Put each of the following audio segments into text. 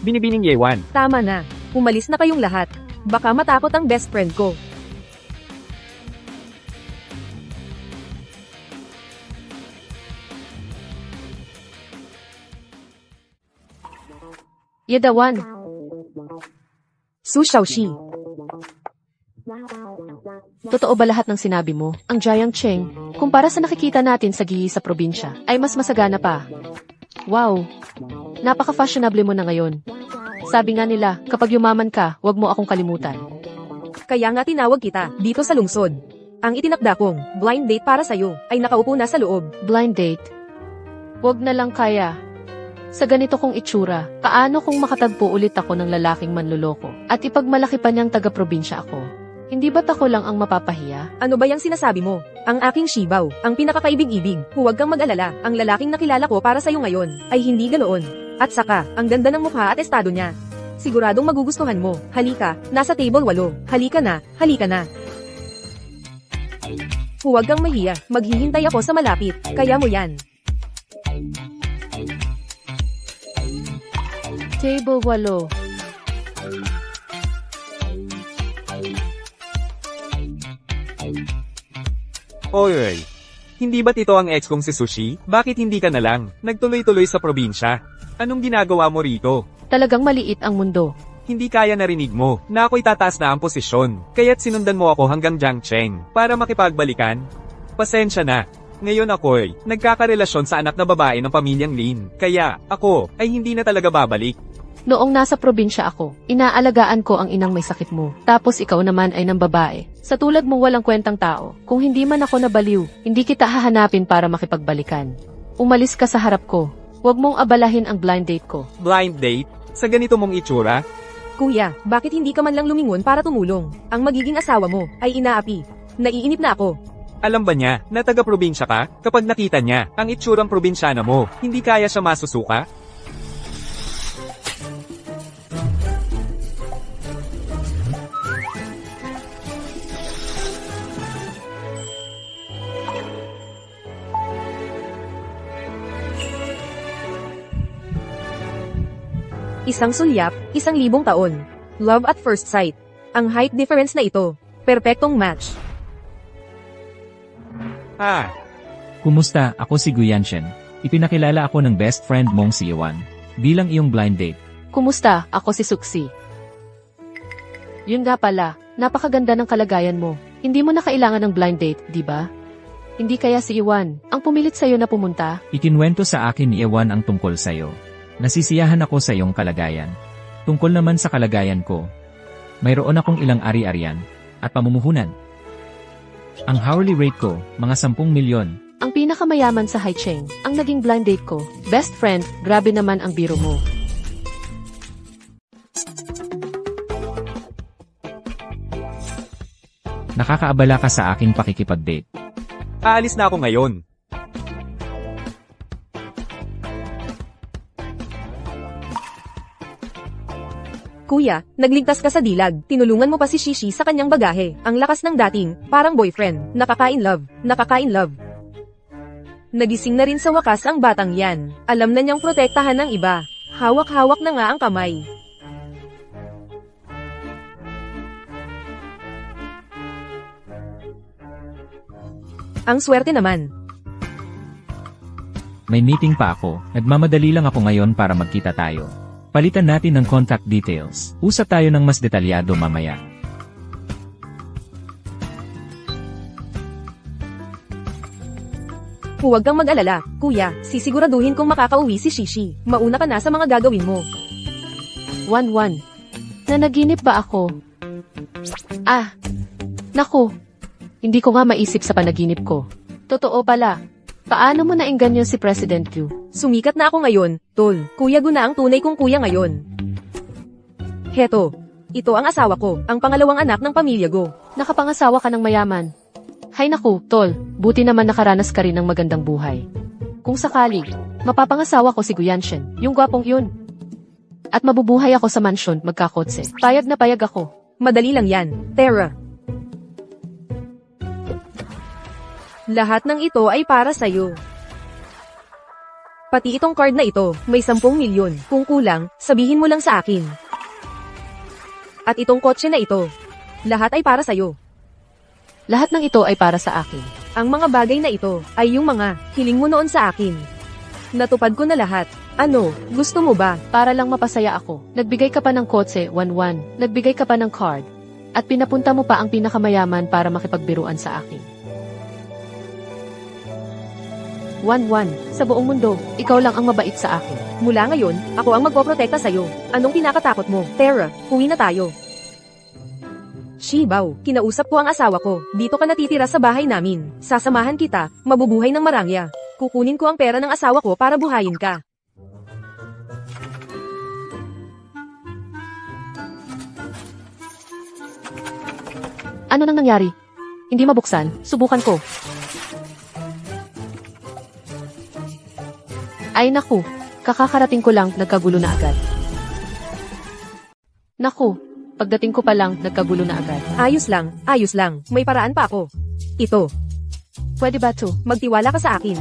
Binibining Yewan. Tama na. Umalis na kayong lahat. Baka matakot ang best friend ko. Yedawan. Su Xiaoxi. Totoo ba lahat ng sinabi mo? Ang Jiang Cheng, kumpara sa nakikita natin sa Giyi sa probinsya, ay mas masagana pa. Wow! Napaka-fashionable mo na ngayon. Sabi nga nila, kapag yumaman ka, wag mo akong kalimutan. Kaya nga tinawag kita, dito sa lungsod. Ang itinakda kong, blind date para sa'yo, ay nakaupo na sa loob. Blind date? Wag na lang kaya. Sa ganito kong itsura, paano kung makatagpo ulit ako ng lalaking manluloko at ipagmalaki pa niyang taga-probinsya ako? Hindi ba't ako lang ang mapapahiya? Ano ba yung sinasabi mo? Ang aking Shibaw, ang pinakakaibig-ibig. Huwag kang mag-alala, ang lalaking nakilala ko para sa'yo ngayon, ay hindi ganoon. At saka, ang ganda ng mukha at estado niya. Siguradong magugustuhan mo. Halika, nasa table 8. Halika na, halika na. Huwag kang mahiya, maghihintay ako sa malapit. Kaya mo yan. Table 8. Oy, hindi ba't ito ang ex kong si Sushi? Bakit hindi ka na lang nagtuloy-tuloy sa probinsya? Anong ginagawa mo rito? Talagang maliit ang mundo. Hindi kaya narinig mo na ako'y tataas na ang posisyon. Kaya't sinundan mo ako hanggang Jiangcheng para makipagbalikan? Pasensya na. Ngayon ako'y nagkakarelasyon sa anak na babae ng pamilyang Lin. Kaya ako ay hindi na talaga babalik. Noong nasa probinsya ako, inaalagaan ko ang inang may sakit mo. Tapos ikaw naman ay ng babae. Sa tulad mong walang kwentang tao, kung hindi man ako nabaliw, hindi kita hahanapin para makipagbalikan. Umalis ka sa harap ko. Huwag mong abalahin ang blind date ko. Blind date? Sa ganito mong itsura? Kuya, bakit hindi ka man lang lumingon para tumulong? Ang magiging asawa mo, ay inaapi. Naiinip na ako. Alam ba niya na taga-probinsya ka? Kapag nakita niya ang itsurang probinsyana mo, hindi kaya siya masusuka? Isang sulyap, 1,000 taon. Love at first sight. Ang height difference na ito. Perpektong match. Kumusta? Ako si Guyanshen. Ipinakilala ako ng best friend mong si Yuan bilang iyong blind date. Kumusta? Ako si Suksi. Yun nga pala, napakaganda ng kalagayan mo. Hindi mo na kailangan ng blind date, di ba? Hindi kaya si Iwan ang pumilit sa'yo na pumunta? Ikinwento sa akin ni Yuan ang tungkol sa'yo. Nasisiyahan ako sa iyong kalagayan. Tungkol naman sa kalagayan ko, mayroon akong ilang ari-arian at pamumuhunan. Ang hourly rate ko, mga 10 milyon. Ang pinakamayaman sa Haicheng, ang naging blind date ko. Best friend, grabe naman ang biro mo. Nakakaabala ka sa aking pakikipag-date. Aalis na ako ngayon. Kuya, nagligtas ka sa dilag. Tinulungan mo pa si Shishi sa kanyang bagahe. Ang lakas ng dating, parang boyfriend. Nakakain love. Nakakain love. Nagising na rin sa wakas ang batang yan. Alam na niyang protektahan ng iba. Hawak-hawak na nga ang kamay. Ang swerte naman. May meeting pa ako. Nagmamadali lang ako ngayon para magkita tayo. Palitan natin ng contact details. Usap tayo ng mas detalyado mamaya. Huwag kang mag-alala, kuya. Sisiguraduhin kong makakauwi si Shishi. Mauna ka na sa mga gagawin mo. 1-1. Nanaginip ba ako? Naku. Hindi ko nga maisip sa panaginip ko. Totoo pala. Paano mo naengganyo si President Q? Sumikat na ako ngayon, tol. Kuya Gu na ang tunay kong kuya ngayon. Heto. Ito ang asawa ko, ang pangalawang anak ng pamilya Go. Nakapangasawa ka ng mayaman. Hay naku, tol. Buti naman nakaranas ka rin ng magandang buhay. Kung sakali, mapapangasawa ko si Guyanshen, yung gwapong yun. At mabubuhay ako sa mansyon, magkakotse. Payag na payag ako. Madali lang yan, Tara. Lahat ng ito ay para sa'yo. Pati itong card na ito, may 10 milyon. Kung kulang, sabihin mo lang sa akin. At itong kotse na ito, lahat ay para sa'yo. Lahat ng ito ay para sa akin. Ang mga bagay na ito, ay yung mga hiling mo noon sa akin. Natupad ko na lahat. Ano, gusto mo ba? Para lang mapasaya ako. Nagbigay ka pa ng kotse, 1-1. Nagbigay ka pa ng card. At pinapunta mo pa ang pinakamayaman para makipagbiruan sa akin. 1-1. Sa buong mundo, ikaw lang ang mabait sa akin. Mula ngayon, ako ang magpoprotekta sa'yo. Anong kinakatakot mo? Tara, huwi na tayo. Shibaw, kinausap ko ang asawa ko. Dito ka natitira sa bahay namin. Sasamahan kita, mabubuhay ng marangya. Kukunin ko ang pera ng asawa ko para buhayin ka. Ano nang nangyari? Hindi mabuksan, subukan ko. Ay naku, kakakarating ko lang, nagkagulo na agad. Naku, pagdating ko pa lang, nagkagulo na agad. Ayos lang, may paraan pa ako. Ito, Pwede ba to? magtiwala ka sa akin.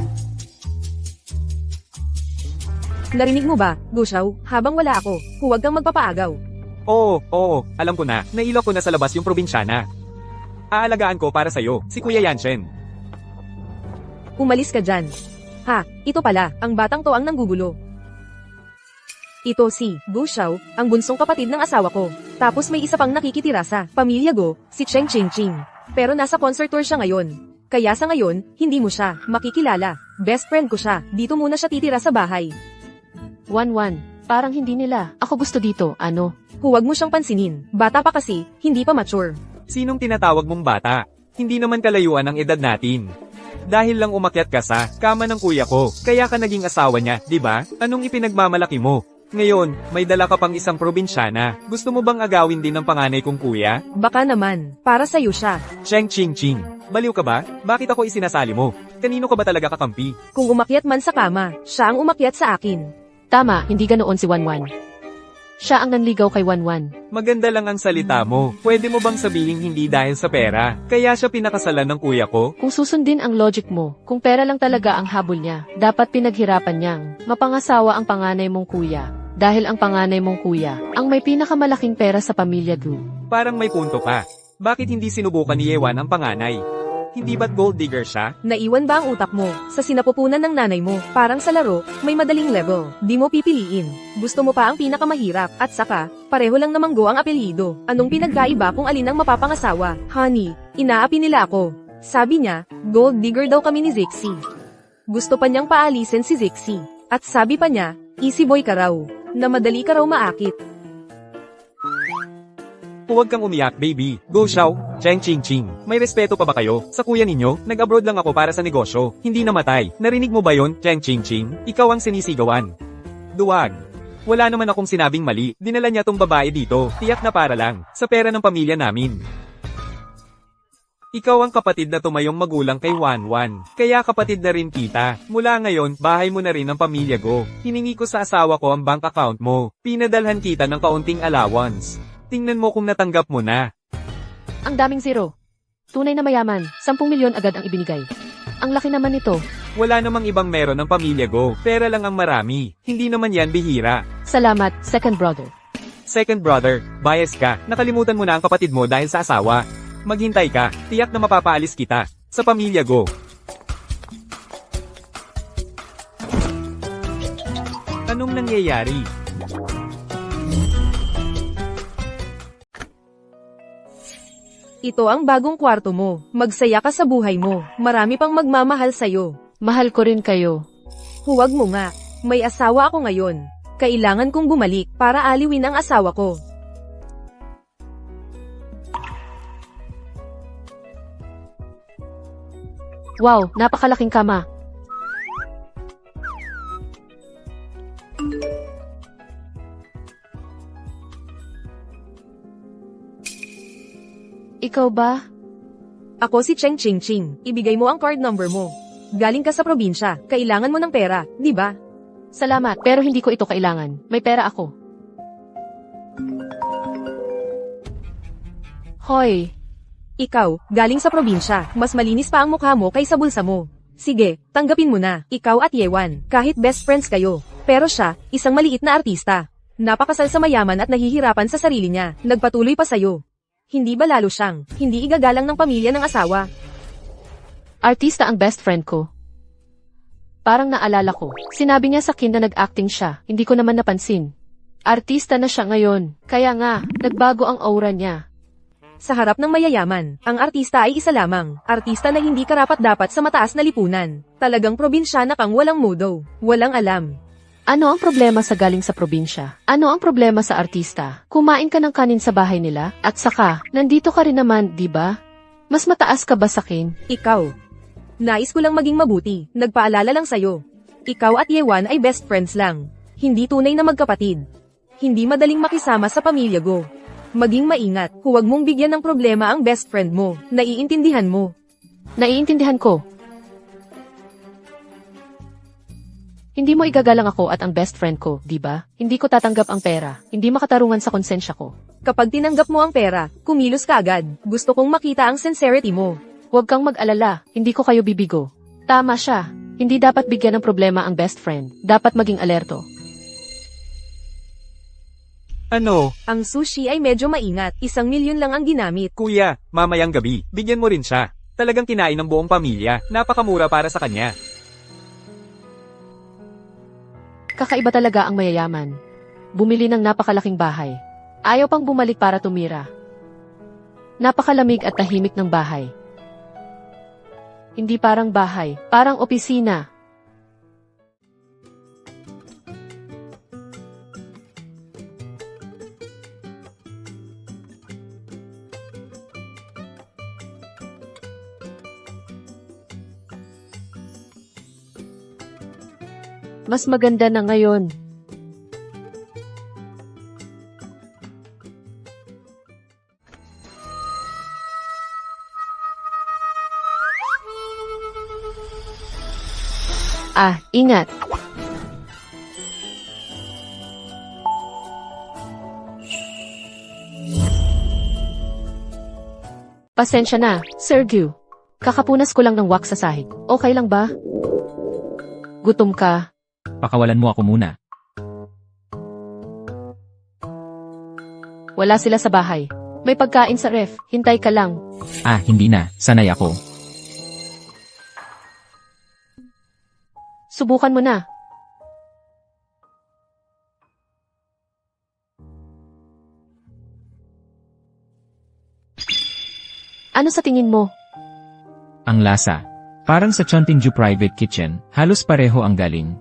Narinig mo ba, Gushaw, habang wala ako, huwag kang magpapaagaw. Oo, alam ko na, nailok ko na sa labas yung probinsyana. Aalagaan ko para sa'yo, si Kuya Yanshen. Umalis ka dyan. Ha, ito pala, ang batang to ang nanggugulo. Ito si Gushaw, ang bunsong kapatid ng asawa ko. Tapos may isa pang nakikitira sa pamilya Go, si Cheng Ching Ching. Pero nasa concert tour siya ngayon. Kaya sa ngayon, hindi mo siya makikilala. Best friend ko siya, dito muna siya titira sa bahay. 1-1. Parang hindi nila. Ako gusto dito, ano? Huwag mo siyang pansinin, bata pa kasi, hindi pa mature. Sinong tinatawag mong bata? Hindi naman kalayuan ang edad natin. Dahil lang umakyat ka sa kama ng kuya ko, kaya ka naging asawa niya, di ba? Anong ipinagmamalaki mo? Ngayon, may dala ka pang isang probinsyana. Gusto mo bang agawin din ng panganay kong kuya? Baka naman, para sa'yo siya. Cheng Ching Ching. Baliw ka ba? Bakit ako isinasali mo? Kanino ka ba talaga kakampi? Kung umakyat man sa kama, siya ang umakyat sa akin. Tama, hindi ganoon si 1-1. Siya ang nanligaw kay 1-1. Maganda lang ang salita mo. Pwede mo bang sabihin hindi dahil sa pera? Kaya siya pinakasalan ng kuya ko? Kung susundin ang logic mo, kung pera lang talaga ang habol niya, dapat pinaghirapan niyang mapangasawa ang panganay mong kuya. Dahil ang panganay mong kuya, ang may pinakamalaking pera sa pamilya Gu. Parang may punto ka. Bakit hindi sinubukan ni Yewan ang panganay? Hindi ba't gold digger siya? Naiwan ba ang utak mo sa sinapupunan ng nanay mo? Parang sa laro, may madaling level. Di mo pipiliin. Gusto mo pa ang pinakamahirap. At saka, pareho lang namang Go ang apelyido. Anong pinagkaiba kung alin ang mapapangasawa? Honey, inaapi nila ako. Sabi niya, gold digger daw kami ni Zixi. Gusto pa niyang paalisin si Zixi. At sabi pa niya, easy boy ka raw. Na madali ka raw maakit. Huwag kang umiyak, baby. Go Xiao, Cheng Ching Ching. May respeto pa ba kayo? Sa kuya ninyo, nag-abroad lang ako para sa negosyo. Hindi namatay. Narinig mo ba yon, Cheng Ching Ching? Ikaw ang sinisigawan. Duwag. Wala naman akong sinabing mali. Dinala niya tong babae dito. Tiyak na para lang. Sa pera ng pamilya namin. Ikaw ang kapatid na tumayong magulang kay Wanwan. Kaya kapatid na rin kita. Mula ngayon, bahay mo na rin ang pamilya Go. Hiningi ko sa asawa ko ang bank account mo. Pinadalhan kita ng kaunting allowance. Tingnan mo kung natanggap mo na. Ang daming zero. Tunay na mayaman, 10 milyon agad ang ibinigay. Ang laki naman nito. Wala namang ibang meron ng pamilya Go. Pera lang ang marami. Hindi naman yan bihira. Salamat, second brother. Second brother, bias ka. Nakalimutan mo na ang kapatid mo dahil sa asawa. Maghintay ka. Tiyak na mapapaalis kita. Sa pamilya Go. Anong nangyayari? Ito ang bagong kwarto mo. Magsaya ka sa buhay mo. Marami pang magmamahal sa'yo. Mahal ko rin kayo. Huwag mo nga. May asawa ako ngayon. Kailangan kong bumalik para aliwin ang asawa ko. Wow, napakalaking kama. Ikaw ba? Ako si Cheng Ching Ching. Ibigay mo ang card number mo. Galing ka sa probinsya. Kailangan mo ng pera, di ba? Salamat, pero hindi ko ito kailangan. May pera ako. Hoy, Ikaw, galing sa probinsya. Mas malinis pa ang mukha mo kaysa bulsa mo. Sige, tanggapin mo na. Ikaw at Yewan, kahit best friends kayo. Pero siya, isang maliit na artista. Napakasal sa mayaman at nahihirapan sa sarili niya. Nagpatuloy pa sa'yo. Hindi ba lalo siyang, hindi igagalang ng pamilya ng asawa? Artista ang best friend ko. Parang naalala ko. Sinabi niya sa akin na nag-acting siya. Hindi ko naman napansin. Artista na siya ngayon. Kaya nga, nagbago ang aura niya. Sa harap ng mayayaman, ang artista ay isa lamang. Artista na hindi karapat-dapat sa mataas na lipunan. Talagang probinsyana kang walang mudo. Walang alam. Ano ang problema sa galing sa probinsya? Ano ang problema sa artista? Kumain ka ng kanin sa bahay nila? At saka, nandito ka rin naman, di ba? Mas mataas ka ba sa akin? Ikaw. Nais ko lang maging mabuti. Nagpaalala lang sa'yo. Ikaw at Yewan ay best friends lang. Hindi tunay na magkapatid. Hindi madaling makisama sa pamilya ko. Maging maingat, huwag mong bigyan ng problema ang best friend mo. Naiintindihan mo. Naiintindihan ko. Hindi mo igagalang ako at ang best friend ko, di ba? Hindi ko tatanggap ang pera. Hindi makatarungan sa konsensya ko. Kapag tinanggap mo ang pera, kumilos ka agad. Gusto kong makita ang sincerity mo. Huwag kang mag-alala, hindi ko kayo bibigo. Tama siya. Hindi dapat bigyan ng problema ang best friend. Dapat maging alerto. Ano? Ang sushi ay medyo maingat. 1,000,000 lang ang ginamit. Kuya, mamayang gabi, bigyan mo rin siya. Talagang kinain ng buong pamilya. Napakamura para sa kanya. Kakaiba talaga ang mayayaman. Bumili ng napakalaking bahay. Ayaw pang bumalik para tumira. Napakalamig at tahimik ng bahay. Hindi parang bahay, parang opisina. Mas maganda na ngayon. Ingat. Pasensya na, Sir Gyu. Kakapunas ko lang ng wax sa sahig. Okay lang ba? Gutom ka. Pakawalan mo ako muna. Wala sila sa bahay. May pagkain sa ref. Hintay ka lang. Hindi na. Sanay ako. Subukan mo na. Ano sa tingin mo? Ang lasa. Parang sa Chontinju Private Kitchen, halos pareho ang galing.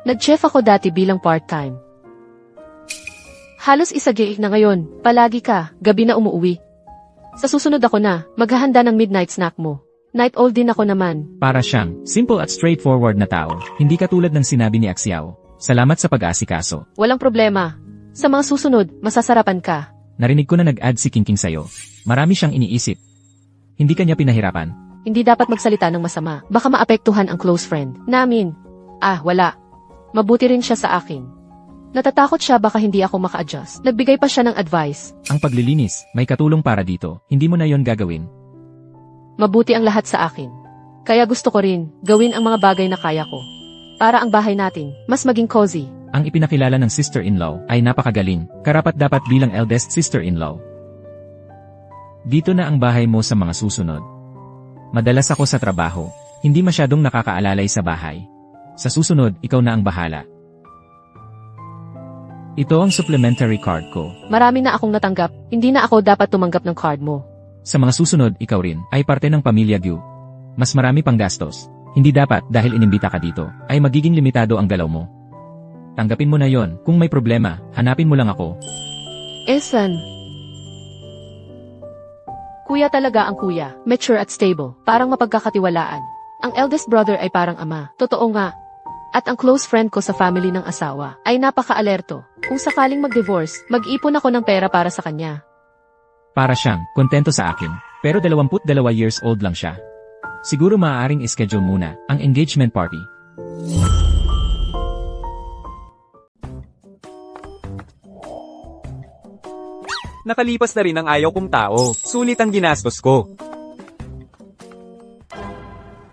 Nag-chef ako dati bilang part-time. Halos isagiik na ngayon. Palagi ka, gabi na umuwi. Sa susunod ako na, maghahanda ng midnight snack mo. Night old din ako naman. Para siyang simple at straightforward na tao, hindi katulad ng sinabi ni Axiao. Salamat sa pag-aasikaso. Walang problema. Sa mga susunod, masasarapan ka. Narinig ko na nag-add si Kingking sa'yo. Marami siyang iniisip. Hindi kanya pinahirapan. Hindi dapat magsalita ng masama. Baka maapektuhan ang close friend namin. Wala. Mabuti rin siya sa akin. Natatakot siya baka hindi ako maka-adjust. Nagbigay pa siya ng advice. Ang paglilinis, may katulong para dito. Hindi mo na yon gagawin. Mabuti ang lahat sa akin. Kaya gusto ko rin, gawin ang mga bagay na kaya ko. Para ang bahay natin, mas maging cozy. Ang ipinakilala ng sister-in-law ay napakagaling, karapat-dapat bilang eldest sister-in-law. Dito na ang bahay mo sa mga susunod. Madalas ako sa trabaho, hindi masyadong nakakaalalay sa bahay. Sa susunod, ikaw na ang bahala. Ito ang supplementary card ko. Marami na akong natanggap, hindi na ako dapat tumanggap ng card mo. Sa mga susunod, ikaw rin, ay parte ng pamilya Gyu. Mas marami pang gastos. Hindi dapat, dahil inimbita ka dito, ay magiging limitado ang galaw mo. Tanggapin mo na yon. Kung may problema, hanapin mo lang ako. Esan. Kuya talaga ang kuya, mature at stable, parang mapagkakatiwalaan. Ang eldest brother ay parang ama, totoo nga. At ang close friend ko sa family ng asawa ay napaka-alerto. Kung sakaling mag-divorce, mag-ipon ako ng pera para sa kanya. Para siyang kontento sa akin, pero 22 years old lang siya. Siguro maaaring ischedule muna ang engagement party. Nakalipas na rin ang ayaw kong tao. Sulit ang ginastos ko.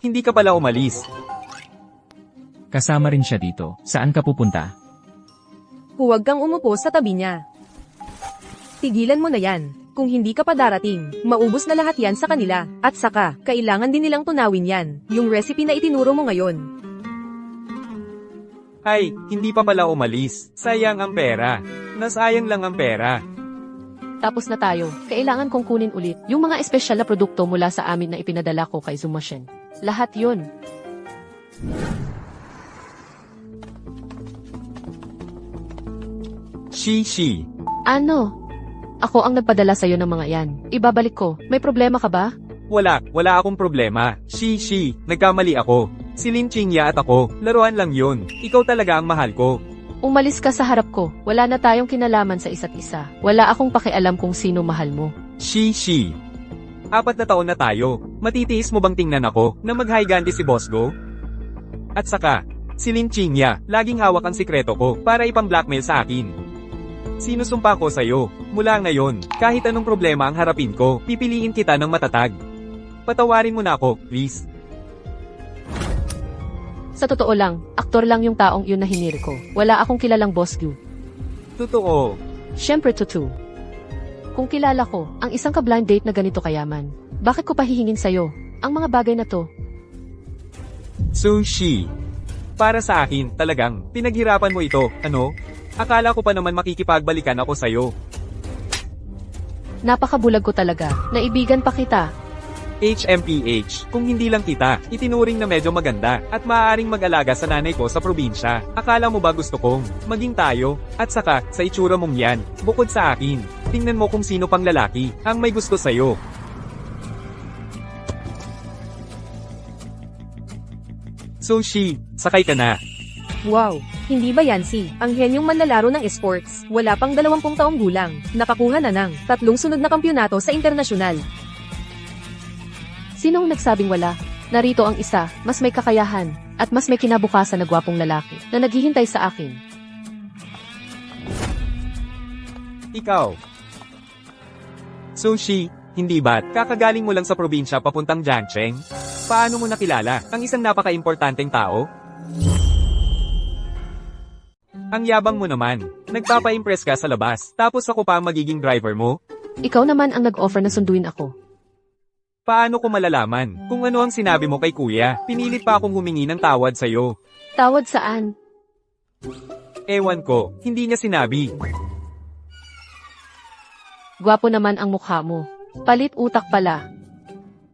hindi ka pala umalis. Kasama rin siya dito. Saan ka pupunta? Huwag kang umupo sa tabi niya. Tigilan mo na yan. Kung hindi ka pa darating, maubos na lahat yan sa kanila. At saka, kailangan din nilang tunawin yan. Yung recipe na itinuro mo ngayon. Ay, hindi pa pala umalis. Sayang ang pera. Nasayang lang ang pera. Tapos na tayo. Kailangan kong kunin ulit yung mga espesyal na produkto mula sa amin na ipinadala ko kay Zumashin. Lahat yun. Shishi. Ano? Ako ang nagpadala sa'yo ng mga yan. Ibabalik ko. May problema ka ba? Wala akong problema. Shishi, nagkamali ako. Si Lin Qingya at ako, laruan lang yun. Ikaw talaga ang mahal ko. Umalis ka sa harap ko. Wala na tayong kinalaman sa isa't isa. Wala akong pakialam kung sino mahal mo. Shishi. 4 na taon na tayo. Matitiis mo bang tingnan ako na maghiganti si Boss Go? At saka, si Lin Qingya, laging hawak ang sikreto ko para ipang-blackmail sa akin. Sinusumpa ko sa'yo, mula ngayon, kahit anong problema ang harapin ko, pipiliin kita ng matatag. Patawarin mo na ako, please. Sa totoo lang, aktor lang yung taong yun na hiniri ko. Wala akong kilalang Boss Gu. Totoo. Siyempre totoo. Kung kilala ko, ang isang ka-blind date na ganito kayaman, bakit ko pahihingin sa'yo ang mga bagay na to? Sushi. Para sa akin, talagang, pinaghirapan mo ito, ano? Akala ko pa naman makikipagbalikan ako sa'yo. Napakabulag ko talaga. Naibigan pa kita. HMPH, kung hindi lang kita, itinuring na medyo maganda, at maaaring mag-alaga sa nanay ko sa probinsya. Akala mo ba gusto kong maging tayo? At saka, sa itsura mong yan, bukod sa akin, tingnan mo kung sino pang lalaki ang may gusto sa'yo. Sushi, sakay ka na. Wow! Hindi ba yan si ang henyong manlalaro ng esports? Wala pang 20 taong gulang. Nakakuha na ng 3 sunod na kampyonato sa internasyonal. Sinong nagsabing wala? Narito ang isa, mas may kakayahan, at mas may kinabukasan na gwapong lalaki, na naghihintay sa akin. Ikaw. Sushi, hindi ba't kakagaling mo lang sa probinsya papuntang Jiangcheng? Paano mo nakilala ang isang napaka-importanteng tao? Ang yabang mo naman. Nagpapa-impress ka sa labas, tapos ako pa ang magiging driver mo? Ikaw naman ang nag-offer na sunduin ako. Paano ko malalaman kung ano ang sinabi mo kay kuya? Pinilit pa akong humingi ng tawad sa'yo. Tawad saan? Ewan ko, hindi niya sinabi. Gwapo naman ang mukha mo. Palit utak pala.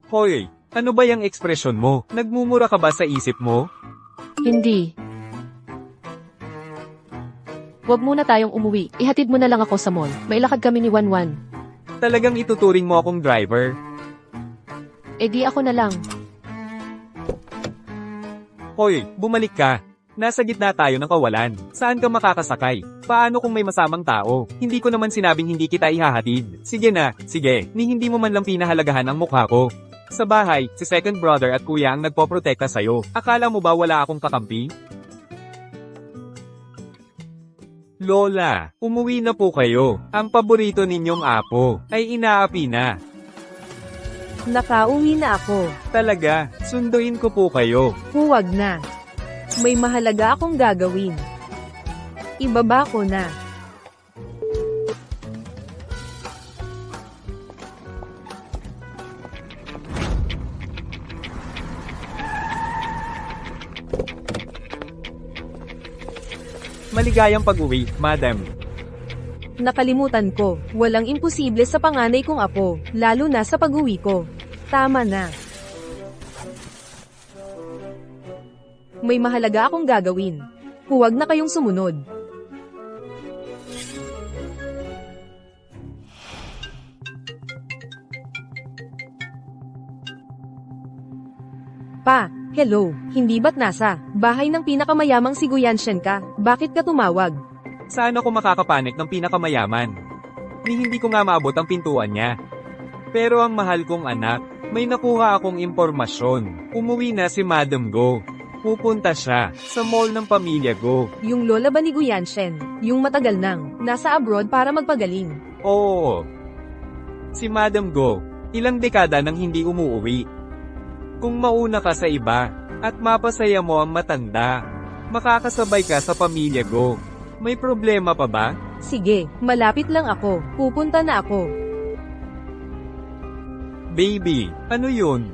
Hoy, ano ba yung ekspresyon mo? Nagmumura ka ba sa isip mo? Hindi. Huwag muna tayong umuwi. Ihatid mo na lang ako sa mall. May lakad kami ni Wanwan. Talagang ituturing mo akong driver? E di ako na lang. Hoy, bumalik ka. Nasa gitna tayo ng kawalan. Saan ka makakasakay? Paano kung may masamang tao? Hindi ko naman sinabing hindi kita ihahatid. Sige na, sige, ni hindi mo man lang pinahalagahan ang mukha ko. Sa bahay, si second brother at kuya ang nagpoprotekta sa'yo. Akala mo ba wala akong kakampi? Lola, umuwi na po kayo. Ang paborito ninyong apo ay inaapi na. Nakauwi na ako. Talaga, sunduin ko po kayo. Huwag na. May mahalaga akong gagawin. Ibaba ko na. Maligayang pag-uwi, madam. Nakalimutan ko, walang imposible sa panganay kong apo, lalo na sa pag-uwi ko. Tama na. May mahalaga akong gagawin. Huwag na kayong sumunod. Pa, hello, hindi ba't nasa bahay ng pinakamayamang si Guyanshen ka? Bakit ka tumawag? Saan ako makakapanik ng pinakamayaman? Ni hindi ko nga maabot ang pintuan niya. Pero ang mahal kong anak, may nakuha akong impormasyon. Umuwi na si Madam Go. Pupunta siya sa mall ng pamilya Go. Yung lola ba ni Guyanshen? Yung matagal nang nasa abroad para magpagaling? Oo. Si Madam Go, ilang dekada nang hindi umuwi. Kung mauna ka sa iba, at mapasaya mo ang matanda, makakasabay ka sa pamilya Go. May problema pa ba? Sige, malapit lang ako. Pupunta na ako. Baby, ano yun?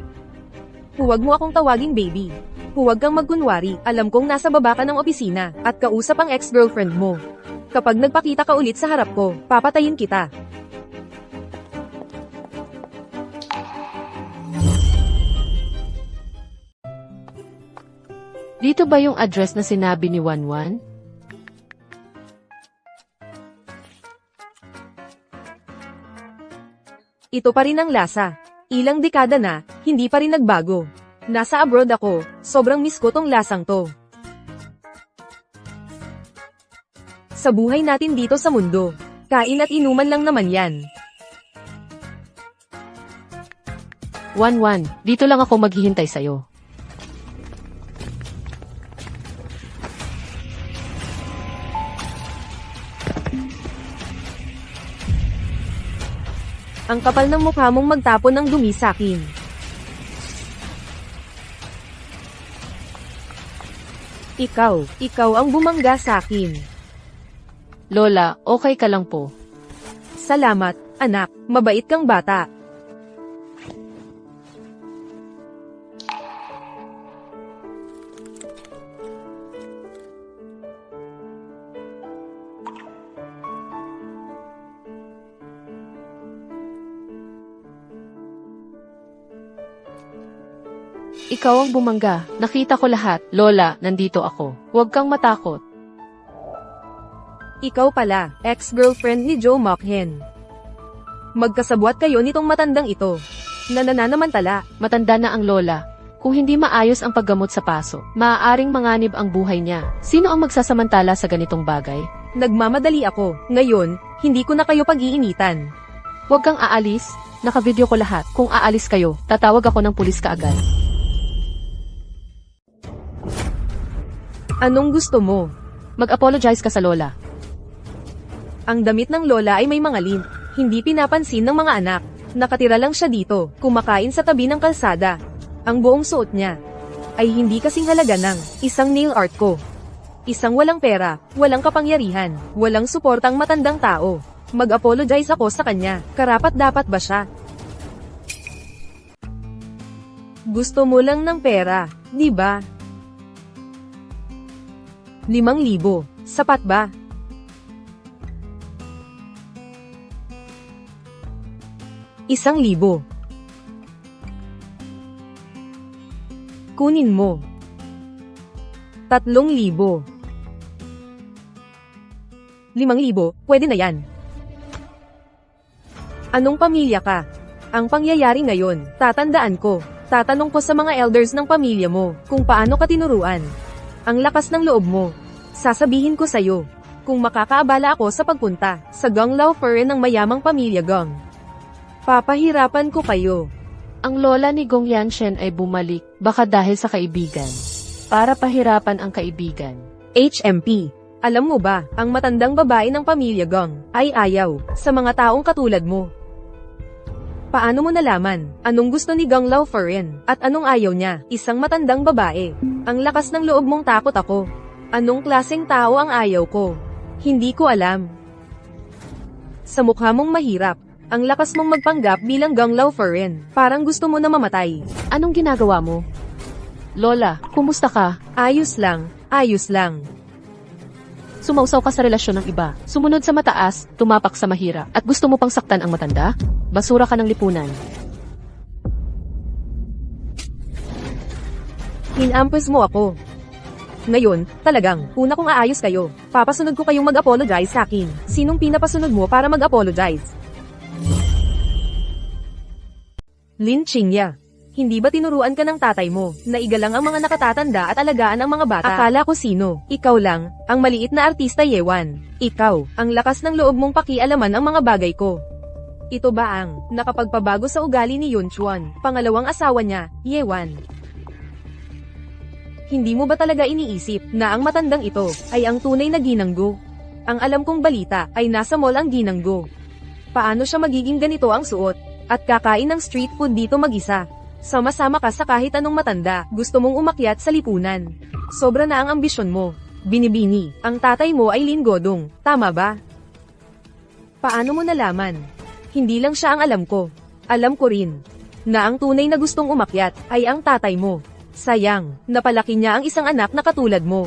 Huwag mo akong tawaging baby. Huwag kang magkunwari. Alam kong nasa baba ka ng opisina, at kausap ang ex-girlfriend mo. Kapag nagpakita ka ulit sa harap ko, papatayin kita. Dito ba yung address na sinabi ni Wanwan? Ito pa rin ang lasa. Ilang dekada na, hindi pa rin nagbago. Nasa abroad ako, sobrang miss ko tong lasang to. Sa buhay natin dito sa mundo, kain at inuman lang naman yan. Wanwan, dito lang ako maghihintay sa'yo. Ang kapal ng mukha mong magtapon ng dumi sa'kin. Ikaw ang bumangga sa'kin. Lola, okay ka lang po. Salamat, anak, mabait kang bata. Ikaw ang bumangga. Nakita ko lahat. Lola, nandito ako. Huwag kang matakot. Ikaw pala, ex-girlfriend ni Joe Mockhen. Magkasabwat kayo nitong matandang ito. Nananamantala. Matanda na ang lola. Kung hindi maayos ang paggamot sa paso, maaaring manganib ang buhay niya. Sino ang magsasamantala sa ganitong bagay? Nagmamadali ako. Ngayon, hindi ko na kayo pag-iinitan. Huwag kang aalis. Naka-video ko lahat. Kung aalis kayo, tatawag ako ng pulis kaagad. Anong gusto mo? Mag-apologize ka sa lola. Ang damit ng lola ay may mga lint. Hindi pinapansin ng mga anak. Nakatira lang siya dito, kumakain sa tabi ng kalsada. Ang buong suot niya ay hindi kasing halaga ng isang nail art ko. Isang walang pera, walang kapangyarihan, walang suportang matandang tao. Mag-apologize ako sa kanya. Karapat-dapat ba siya? Gusto mo lang ng pera, di ba? 5,000. Sapat ba? Isang 1,000. Kunin mo. 3,000. 5,000, pwede na yan. Anong pamilya ka? Ang pangyayari ngayon, tatandaan ko. Tatanong ko sa mga elders ng pamilya mo, kung paano ka tinuruan. Ang lakas ng loob mo. Sasabihin ko sa'yo, kung makakaabala ako sa pagpunta sa Ganglao Feren ng mayamang pamilya Gang. Papahirapan ko kayo. Ang lola ni Gong Yanshen ay bumalik, baka dahil sa kaibigan. Para pahirapan ang kaibigan. HMP. Alam mo ba, ang matandang babae ng pamilya Gang ay ayaw sa mga taong katulad mo. Paano mo nalaman? Anong gusto ni Ganglao Feren? At anong ayaw niya? Isang matandang babae. Ang lakas ng loob mong takot ako. Anong klaseng tao ang ayaw ko? Hindi ko alam. Sa mukha mong mahirap. Ang lakas mong magpanggap bilang Ganglao Feren. Parang gusto mo na mamatay. Anong ginagawa mo? Lola, kumusta ka? Ayos lang. Ayos lang. Sumausaw ka sa relasyon ng iba. Sumunod sa mataas, tumapak sa mahirap. At gusto mo pang saktan ang matanda? Basura ka ng lipunan. Hinampes mo ako. Ngayon, talagang, una kong aayos kayo. Papasunod ko kayong mag-apologize sa akin. Sinong pinapasunod mo para mag-apologize? Lin Qingya. Hindi ba tinuruan ka ng tatay mo, na igalang ang mga nakatatanda at alagaan ang mga bata? Akala ko sino? Ikaw lang, ang maliit na artista Yewan. Ikaw, ang lakas ng loob mong pakialaman ang mga bagay ko. Ito ba ang nakapagpabago sa ugali ni Yun Chuan, pangalawang asawa niya, Yewan? Hindi mo ba talaga iniisip na ang matandang ito ay ang tunay na ginanggo? Ang alam kong balita ay nasa mall ang ginanggo. Paano siya magiging ganito ang suot? At kakain ng street food dito mag-isa? Sama-sama ka sa kahit anong matanda, gusto mong umakyat sa lipunan. Sobra na ang ambisyon mo. Binibini, ang tatay mo ay Lin Godong, tama ba? Paano mo nalaman? Hindi lang siya ang alam ko. Alam ko rin, na ang tunay na gustong umakyat, ay ang tatay mo. Sayang, napalaki niya ang isang anak na katulad mo.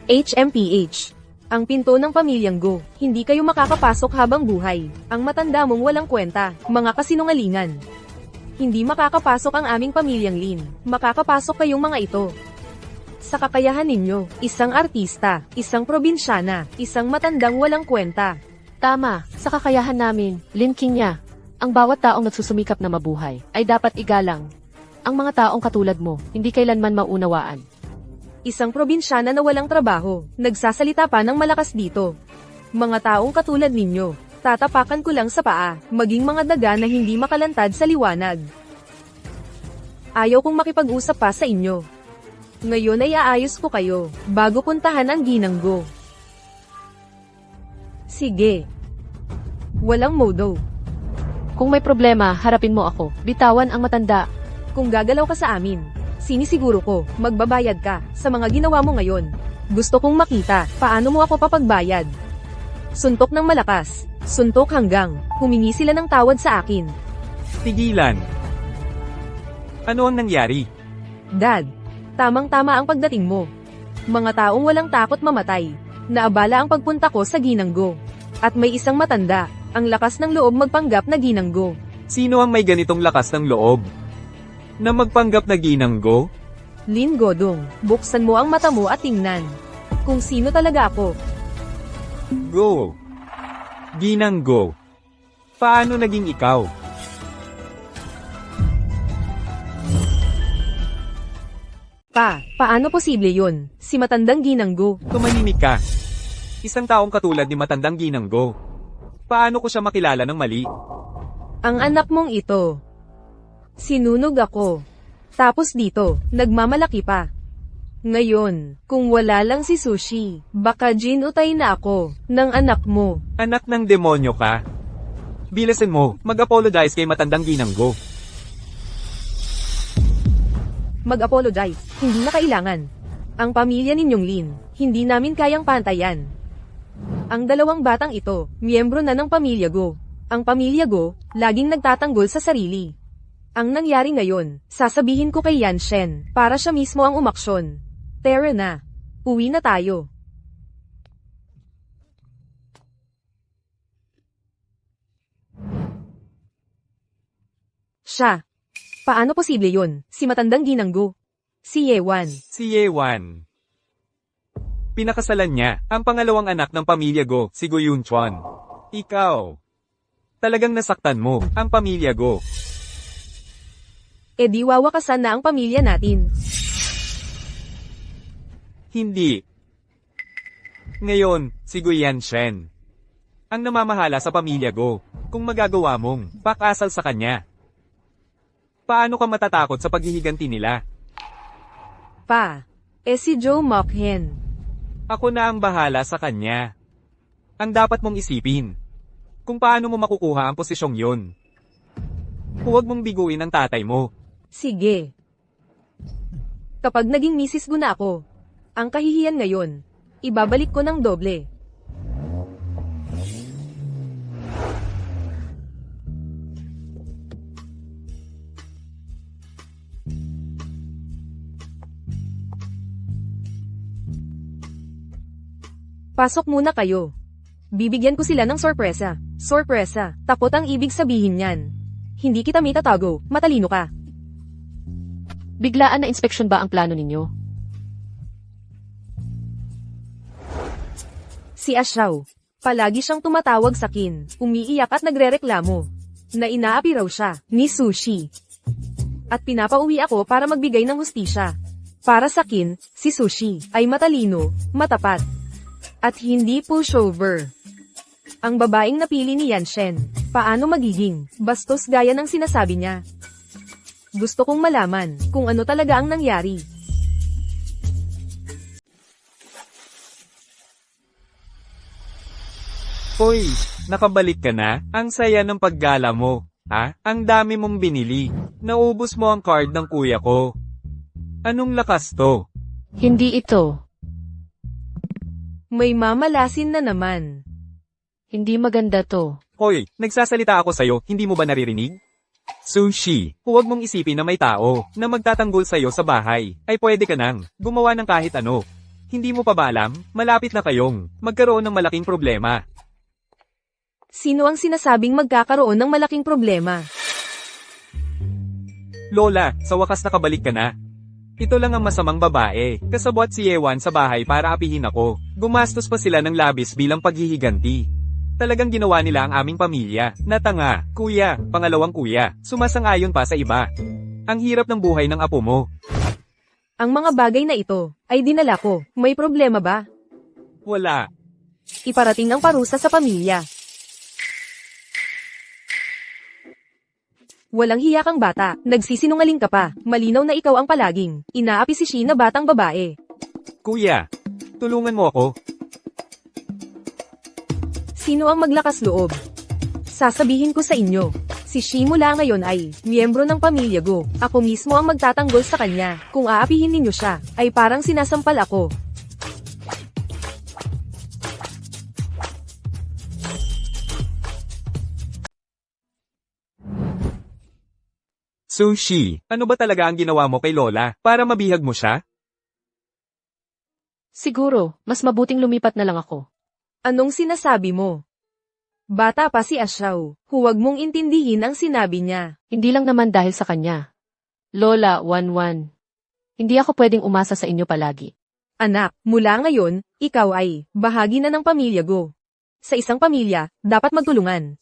HMPH. Ang pinto ng pamilyang Go, hindi kayo makakapasok habang buhay. Ang matanda mong walang kwenta, mga kasinungalingan. Hindi makakapasok ang aming pamilyang Lin, makakapasok kayong mga ito. Sa kakayahan ninyo, isang artista, isang probinsyana, isang matandang walang kwenta. Tama, sa kakayahan namin, Lin King ang bawat taong nagsusumikap na mabuhay, ay dapat igalang. Ang mga taong katulad mo, hindi kailanman maunawaan. Isang probinsyana na walang trabaho, nagsasalita pa ng malakas dito. Mga taong katulad ninyo, tatapakan ko lang sa paa, maging mga daga na hindi makalantad sa liwanag. Ayaw kong makipag-usap pa sa inyo. Ngayon ay aayos ko kayo, bago puntahan ang ginang Go. Sige. Walang modo. Kung may problema, harapin mo ako. Bitawan ang matanda. Kung gagalaw ka sa amin, sinisiguro ko, magbabayad ka sa mga ginawa mo ngayon. Gusto kong makita, paano mo ako papagbayad. Suntok ng malakas, suntok hanggang, humingi sila ng tawad sa akin. Tigilan. Ano ang nangyari? Dad, tamang-tama ang pagdating mo. Mga taong walang takot mamatay. Naabala ang pagpunta ko sa ginang Go. At may isang matanda, ang lakas ng loob magpanggap na ginang Go. Sino ang may ganitong lakas ng loob? Na magpanggap na ginang Go? Lin Godong, buksan mo ang mata mo at tingnan. Kung sino talaga ako. Go. Ginang Go. Paano naging ikaw? Paano posible yun? Si matandang ginang Go. Tumahimik ka. Isang taong katulad ni matandang ginang Go. Paano ko siya makilala ng mali? Ang anak mong ito. Sinunog ako. Tapos dito, nagmamalaki pa. Ngayon, kung wala lang si Sushi, baka ginutay na ako, ng anak mo. Anak ng demonyo ka. Bilasin mo, mag-apologize kay matandang ginang Go. Mag-apologize, hindi na kailangan. Ang pamilya ninyong Lin, hindi namin kayang pantayan. Ang dalawang batang ito, miyembro na ng pamilya Go. Ang pamilya Go, laging nagtatanggol sa sarili. Ang nangyari ngayon, sasabihin ko kay Yan Shen, para siya mismo ang umaksyon. Tara na. Uwi na tayo. Siya. Paano posible yun? Si matandang ginang Go. Si Yewan. Si Yewan. Pinakasalan niya, ang pangalawang anak ng pamilya Go, si Go Yunchuan. Ikaw. Talagang nasaktan mo, ang pamilya Go. E di wawakasan na ang pamilya natin. Hindi. Ngayon, si Go Yanshen. Ang namamahala sa pamilya Go, kung magagawa mong pakasal sa kanya. Paano ka matatakot sa paghihiganti nila? Si Joe Mokhen. Ako na ang bahala sa kanya. Ang dapat mong isipin, kung paano mo makukuha ang posisyong yun. Huwag mong biguin ang tatay mo. Sige. Kapag naging misis ko na ako, ang kahihiyan ngayon, ibabalik ko ng doble. Pasok muna kayo. Bibigyan ko sila ng sorpresa. Sorpresa, takot ang ibig sabihin niyan. Hindi kita may tatago, matalino ka. Biglaan na inspeksyon ba ang plano ninyo? Si Ashaw, palagi siyang tumatawag sa akin, umiiyak at nagrereklamo. Na inaapi raw siya, ni Sushi. At pinapauwi ako para magbigay ng hustisya. Para sa akin, si Sushi ay matalino, matapat. At hindi pushover. Ang babaeng napili ni Yan Shen, paano magiging bastos gaya ng sinasabi niya? Gusto kong malaman kung ano talaga ang nangyari. Hoy, nakabalik ka na? Ang saya ng paggala mo. Ha? Ang dami mong binili. Naubos mo ang card ng kuya ko. Anong lakas to? Hindi ito. May mamalasin na naman. Hindi maganda to. Hoy, nagsasalita ako sa'yo, hindi mo ba naririnig? Sushi, huwag mong isipin na may tao na magtatanggol sa'yo sa bahay. Ay pwede ka nang gumawa ng kahit ano. Hindi mo pa ba alam? Malapit na kayong magkaroon ng malaking problema. Sino ang sinasabing magkakaroon ng malaking problema? Lola, sa wakas nakabalik ka na. Ito lang ang masamang babae. Kasabwat si Yewan sa bahay para apihin ako. Gumastos pa sila ng labis bilang paghihiganti. Talagang ginawa nila ang aming pamilya. Natanga, kuya, pangalawang kuya. Sumasang-ayon pa sa iba. Ang hirap ng buhay ng apo mo. Ang mga bagay na ito ay dinala ko. May problema ba? Wala. Iparating ang parusa sa pamilya. Walang hiya kang bata, nagsisinungaling ka pa, malinaw na ikaw ang palaging inaapi si Shi na batang babae. Kuya, tulungan mo ako. Sino ang maglakas loob? Sasabihin ko sa inyo, si Shi mula ngayon ay miyembro ng pamilya Go. Ako mismo ang magtatanggol sa kanya. Kung aapihin ninyo siya, ay parang sinasampal ako. Sushi, ano ba talaga ang ginawa mo kay Lola para mabihag mo siya? Siguro, mas mabuting lumipat na lang ako. Anong sinasabi mo? Bata pa si Asyaw, huwag mong intindihin ang sinabi niya. Hindi lang naman dahil sa kanya. Lola, 1-1. Hindi ako pwedeng umasa sa inyo palagi. Anak, mula ngayon, ikaw ay bahagi na ng pamilya Go. Sa isang pamilya, dapat magtulungan.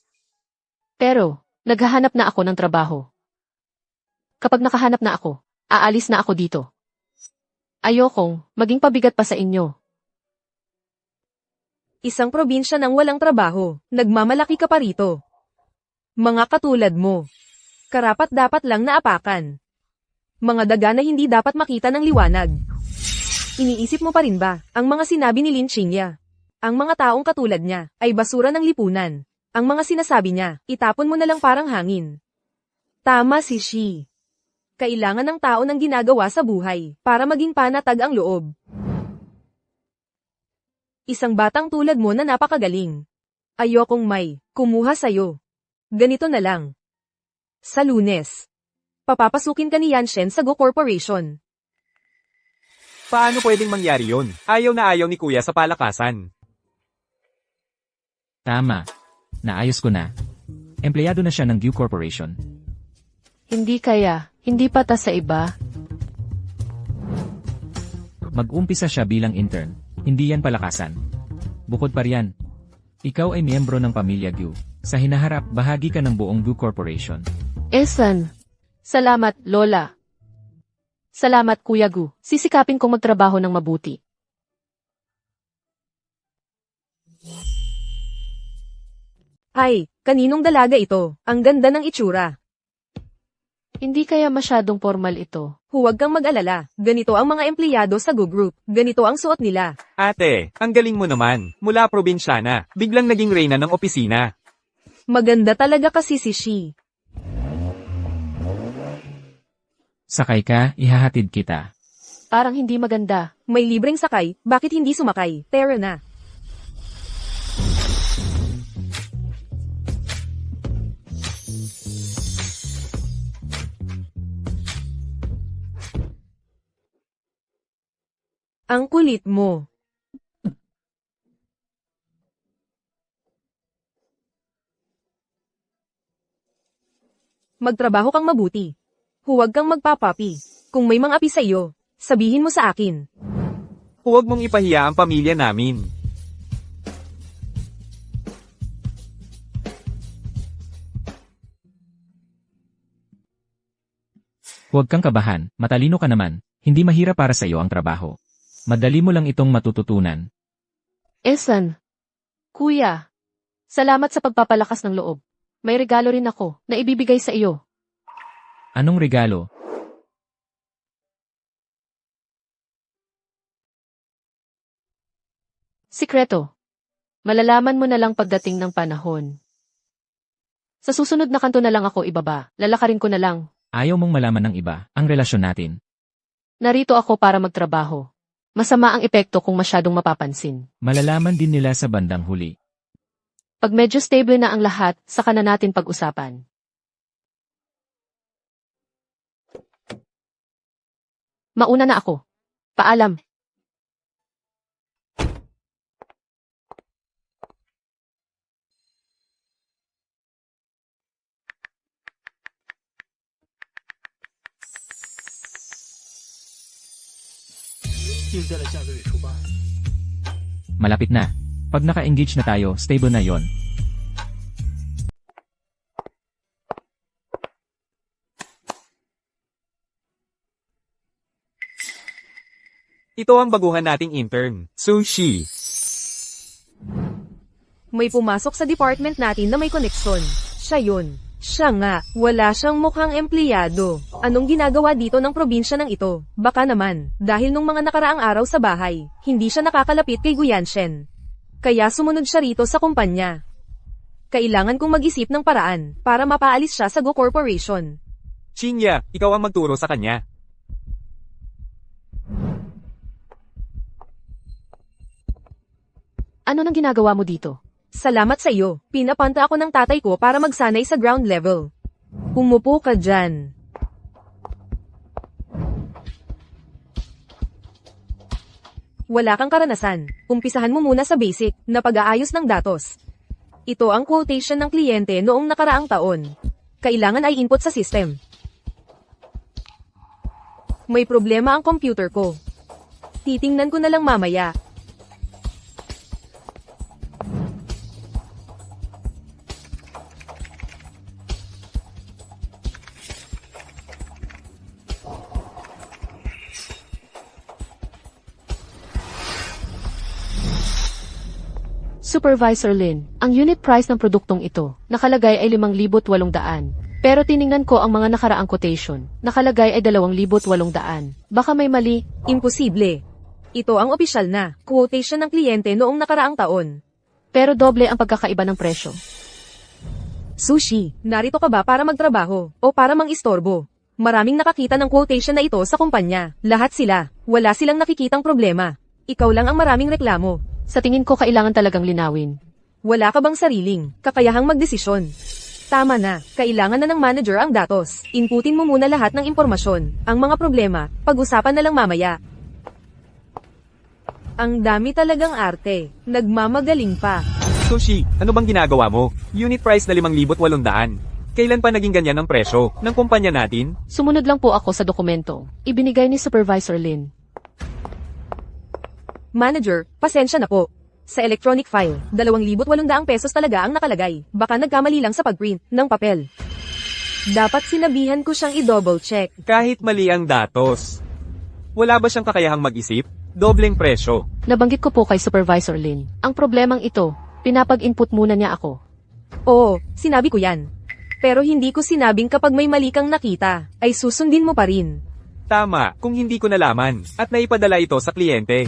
Pero, naghahanap na ako ng trabaho. Kapag nakahanap na ako, aalis na ako dito. Ayokong maging pabigat pa sa inyo. Isang probinsya ng walang trabaho, nagmamalaki ka pa rito. Mga katulad mo. Karapat dapat lang naapakan. Mga daga na hindi dapat makita ng liwanag. Iniisip mo pa rin ba ang mga sinabi ni Lin Qingya? Ang mga taong katulad niya ay basura ng lipunan. Ang mga sinasabi niya, itapon mo na lang parang hangin. Tama si Shi. Kailangan ng tao ng ginagawa sa buhay para maging panatag ang loob. Isang batang tulad mo na napakagaling. Ayokong may kumuha sa'yo. Ganito na lang. Sa Lunes, papapasukin ka ni Yanshen sa Go Corporation. Paano pwedeng mangyari yun? Ayaw na ayaw ni kuya sa palakasan. Tama. Naayos ko na. Empleyado na siya ng Gu Corporation. Hindi kaya, hindi pa ta sa iba. Mag-umpisa siya bilang intern. Hindi yan palakasan. Bukod pa riyan, ikaw ay miyembro ng pamilya Gu. Sa hinaharap, bahagi ka ng buong Gu Corporation. Esan. Salamat, Lola. Salamat, Kuya Gu. Sisikapin kong magtrabaho ng mabuti. Ay, kaninong dalaga ito? Ang ganda ng itsura. Hindi kaya masyadong formal ito. Huwag kang mag-alala. Ganito ang mga empleyado sa Go Group. Ganito ang suot nila. Ate, ang galing mo naman. Mula probinsyana, biglang naging reyna ng opisina. Maganda talaga kasi si Shi. Sakay ka, ihahatid kita. Parang hindi maganda. May libreng sakay, bakit hindi sumakay? Tara na. Ang kulit mo. Magtrabaho kang mabuti. Huwag kang magpapapi. Kung may mga api sa iyo, sabihin mo sa akin. Huwag mong ipahiya ang pamilya namin. Huwag kang kabahan, matalino ka naman. Hindi mahirap para sa iyo ang trabaho. Madali mo lang itong matututunan. Esan. Kuya. Salamat sa pagpapalakas ng loob. May regalo rin ako na ibibigay sa iyo. Anong regalo? Sikreto. Malalaman mo na lang pagdating ng panahon. Sa susunod na kanto na lang ako ibaba. Lalakarin ko na lang. Ayaw mong malaman ng iba ang relasyon natin. Narito ako para magtrabaho. Masama ang epekto kung masyadong mapapansin. Malalaman din nila sa bandang huli. Pag medyo stable na ang lahat, saka na natin pag-usapan. Mauna na ako. Paalam. Malapit na. Pag naka-engage na tayo, stable na yon. Ito ang baguhan nating intern, Sushi. May pumasok sa department natin na may koneksyon. Siya yun. Siya nga, wala siyang mukhang empleyado. Anong ginagawa dito ng probinsya ng ito? Baka naman, dahil nung mga nakaraang araw sa bahay, hindi siya nakakalapit kay Guyanshen. Kaya sumunod siya rito sa kumpanya. Kailangan kong mag-isip ng paraan para mapaalis siya sa Go Corporation. Chinya, ikaw ang magturo sa kanya. Ano nang ginagawa mo dito? Salamat sa iyo. Pinapanta ako ng tatay ko para magsanay sa ground level. Umupo ka dyan. Wala kang karanasan. Umpisahan mo muna sa basic na pag-aayos ng datos. Ito ang quotation ng kliyente noong nakaraang taon. Kailangan ay input sa system. May problema ang computer ko. Titingnan ko na lang mamaya. Supervisor Lin, ang unit price ng produktong ito, nakalagay ay 5,800. Pero tiningnan ko ang mga nakaraang quotation, nakalagay ay 2,800. Baka may mali. Imposible. Ito ang opisyal na quotation ng kliyente noong nakaraang taon. Pero doble ang pagkakaiba ng presyo. Sushi, narito ka ba para magtrabaho o para mang-istorbo? Maraming nakakita ng quotation na ito sa kumpanya. Lahat sila. Wala silang nakikitang problema. Ikaw lang ang maraming reklamo. Sa tingin ko kailangan talagang linawin. Wala ka bang sariling kakayahang magdesisyon? Tama na, kailangan na ng manager ang datos. Inputin mo muna lahat ng impormasyon. Ang mga problema, pag-usapan na lang mamaya. Ang dami talagang arte. Nagmamagaling pa. Sushi, ano bang ginagawa mo? Unit price na 5,800. Kailan pa naging ganyan ang presyo ng kumpanya natin? Sumunod lang po ako sa dokumento. Ibinigay ni Supervisor Lin. Manager, pasensya na po. Sa electronic file, 2,800 pesos talaga ang nakalagay. Baka nagkamali lang sa pagprint ng papel. Dapat sinabihan ko siyang i-double check. Kahit mali ang datos. Wala ba siyang kakayahang mag-isip? Dobleng presyo. Nabanggit ko po kay Supervisor Lin. Ang problemang ito, pinapag-input muna niya ako. Oo, sinabi ko yan. Pero hindi ko sinabing kapag may mali kang nakita, ay susundin mo pa rin. Tama, kung hindi ko nalaman, at naipadala ito sa kliyente.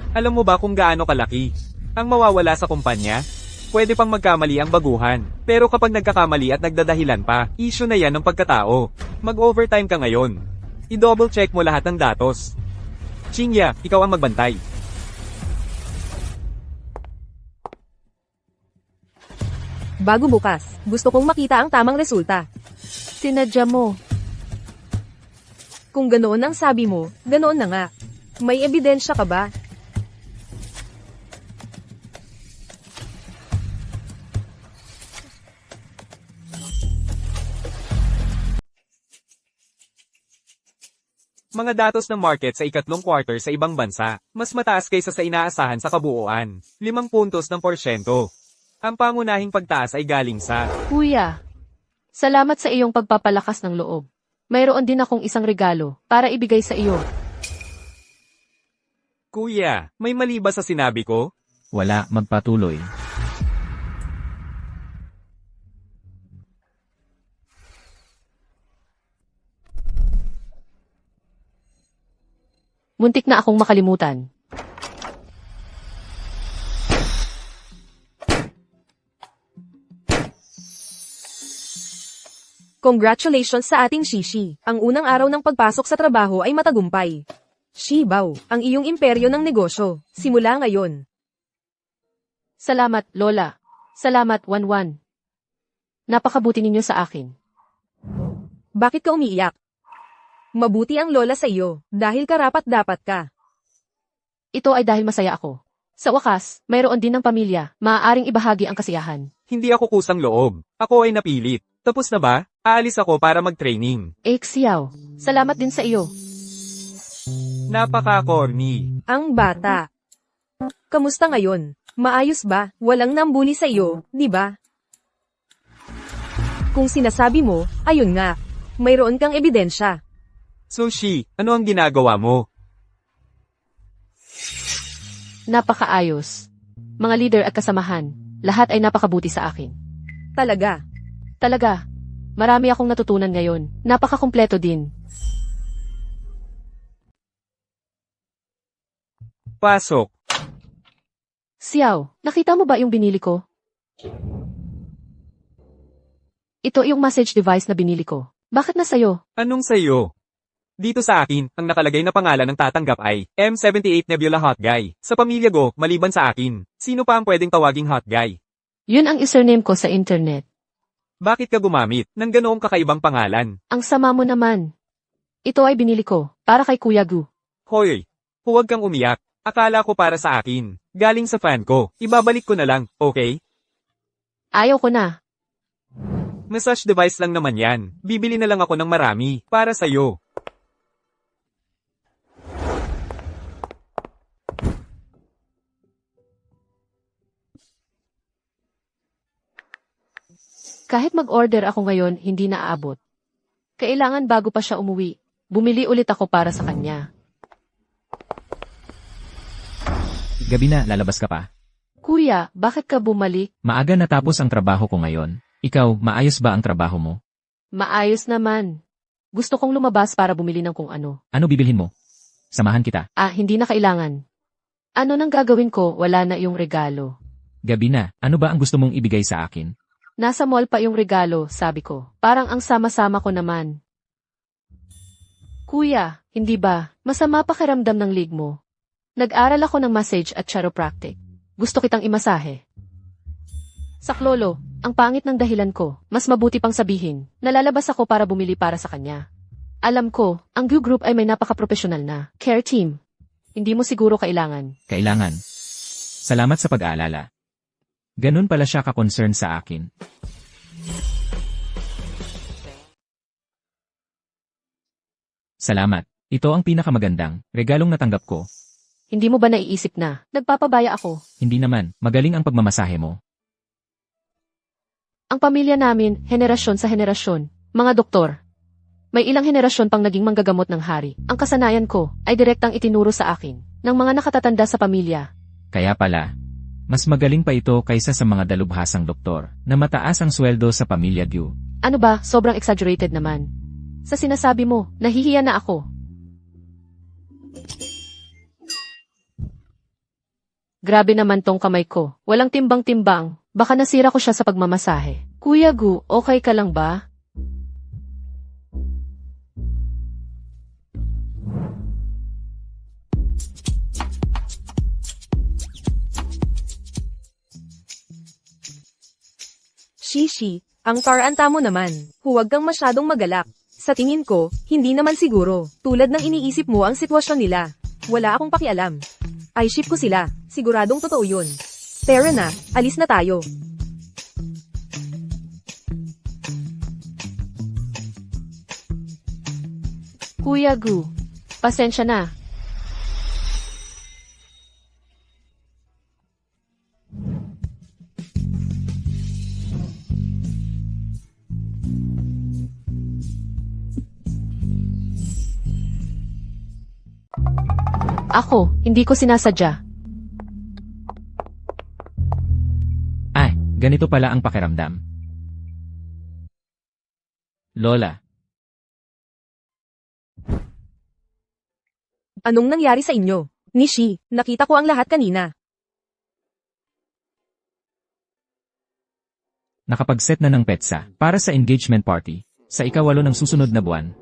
Alam mo ba kung gaano kalaki ang mawawala sa kumpanya? Pwede pang magkamali ang baguhan. Pero kapag nagkakamali at nagdadahilan pa, issue na yan ng pagkatao. Mag-overtime ka ngayon. I-double check mo lahat ng datos. Chinya, ikaw ang magbantay. Bago bukas, gusto kong makita ang tamang resulta. Sinadya mo. Kung ganoon ang sabi mo, ganoon na nga. May ebidensya ka ba? Mga datos ng market sa ikatlong quarter sa ibang bansa, mas mataas kaysa sa inaasahan sa kabuuan, 5 puntos ng porsyento. Ang pangunahing pagtaas ay galing sa Kuya, salamat sa iyong pagpapalakas ng loob. Mayroon din akong isang regalo para ibigay sa iyo. Kuya, may mali ba sa sinabi ko? Wala, magpatuloy. Muntik na akong makalimutan. Congratulations sa ating Shishi. Ang unang araw ng pagpasok sa trabaho ay matagumpay. Shibaw, ang iyong imperyo ng negosyo. Simula ngayon. Salamat, Lola. Salamat, Wanwan. Napakabuti ninyo sa akin. Bakit ka umiiyak? Mabuti ang lola sa iyo, dahil karapat-dapat ka. Ito ay dahil masaya ako. Sa wakas, mayroon din ng pamilya, maaaring ibahagi ang kasiyahan. Hindi ako kusang loob. Ako ay napilit. Tapos na ba? Aalis ako para mag-training. Xiao, salamat din sa iyo. Napaka-corny. Ang bata. Kamusta ngayon? Maayos ba? Walang nambuli sa iyo, di ba? Kung sinasabi mo, ayun nga. Mayroon kang ebidensya. Sushi, ano ang ginagawa mo? Napakaayos. Mga leader at kasamahan, lahat ay napakabuti sa akin. Talaga. Talaga. Marami akong natutunan ngayon. Napakakumpleto din. Pasok. Xiao, nakita mo ba yung binili ko? Ito yung message device na binili ko. Bakit na sa'yo? Anong sayo? Dito sa akin, ang nakalagay na pangalan ng tatanggap ay M78 Nebula Hot Guy. Sa pamilya ko, maliban sa akin, sino pa ang pwedeng tawaging Hot Guy? Yun ang username ko sa internet. Bakit ka gumamit ng ganoong kakaibang pangalan? Ang sama mo naman. Ito ay binili ko, para kay Kuya Gu. Hoy, huwag kang umiyak. Akala ko para sa akin. Galing sa fan ko. Ibabalik ko na lang, okay? Ayaw ko na. Massage device lang naman yan. Bibili na lang ako ng marami, para sa'yo. Kahit mag-order ako ngayon, hindi na aabot. Kailangan bago pa siya umuwi. Bumili ulit ako para sa kanya. Gabi na, lalabas ka pa. Kuya, bakit ka bumalik? Maaga natapos ang trabaho ko ngayon. Ikaw, maayos ba ang trabaho mo? Maayos naman. Gusto kong lumabas para bumili ng kung ano. Ano bibilhin mo? Samahan kita. Hindi na kailangan. Ano nang gagawin ko? Wala na yung regalo. Gabi na, ano ba ang gusto mong ibigay sa akin? Nasa mall pa yung regalo, sabi ko. Parang ang sama-sama ko naman. Kuya, hindi ba? Masama pakiramdam ng leg mo. Nag-aral ako ng massage at chiropractic. Gusto kitang imasahe. Saklolo, ang pangit ng dahilan ko. Mas mabuti pang sabihin, nalalabas ako para bumili para sa kanya. Alam ko, ang Gu Group ay may napaka-professional na care team. Hindi mo siguro kailangan. Kailangan. Salamat sa pag-aalala. Ganun pala siya ka-concern sa akin. Salamat. Ito ang pinakamagandang regalong natanggap ko. Hindi mo ba naiisip na, nagpapabaya ako? Hindi naman, magaling ang pagmamasahe mo. Ang pamilya namin, henerasyon sa henerasyon, mga doktor. May ilang henerasyon pang naging manggagamot ng hari. Ang kasanayan ko ay direktang itinuro sa akin ng mga nakatatanda sa pamilya. Kaya pala, mas magaling pa ito kaysa sa mga dalubhasang doktor na mataas ang sweldo sa pamilya Gu. Ano ba, sobrang exaggerated naman. Sa sinasabi mo, nahihiya na ako. Grabe naman tong kamay ko. Walang timbang-timbang. Baka nasira ko siya sa pagmamasahe. Kuya Gu, okay ka lang ba? Shishi, ang taranta mo naman. Huwag kang masyadong magalak. Sa tingin ko, hindi naman siguro. Tulad ng iniisip mo ang sitwasyon nila. Wala akong pakialam. I ship ko sila. Siguradong totoo yun. Tara na, alis na tayo. Kuya Gu, pasensya na. Ako, hindi ko sinasadya. Ay, ganito pala ang pakiramdam. Lola, Anong nangyari sa inyo? Nishi, nakita ko ang lahat kanina. nakapag-set na ng petsa para sa engagement party. Sa ikawalo ng susunod na buwan,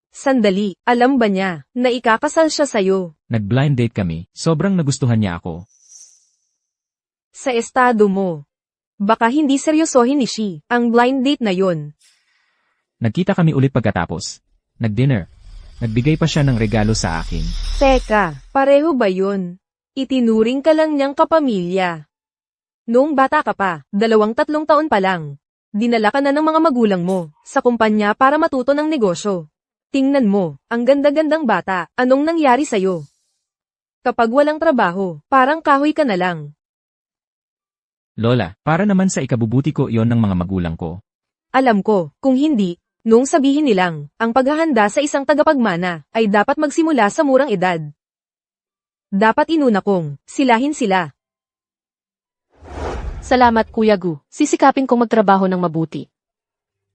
Sandali, alam ba niya na ikakasal siya sa'yo? nag-blind date kami, sobrang nagustuhan niya ako. Sa estado mo. Baka hindi seryosohin ni Shi ang blind date na yon. Nagkita kami ulit pagkatapos. Nag-dinner. Nagbigay pa siya ng regalo sa akin. Teka, pareho ba yun? Itinuring ka lang niyang kapamilya. Noong bata ka pa, 2-3 taon pa lang. Dinala ka na ng mga magulang mo sa kumpanya para matuto ng negosyo. Tingnan mo, ang ganda-gandang bata, anong nangyari sa'yo? Kapag walang trabaho, parang kahoy ka na lang. Lola, para naman sa ikabubuti ko iyon ng mga magulang ko. Alam ko, kung hindi, noong sabihin nilang, ang paghahanda sa isang tagapagmana ay dapat magsimula sa murang edad. Dapat inuna kong, silahin sila. Salamat Kuya Gu, sisikapin kong magtrabaho ng mabuti.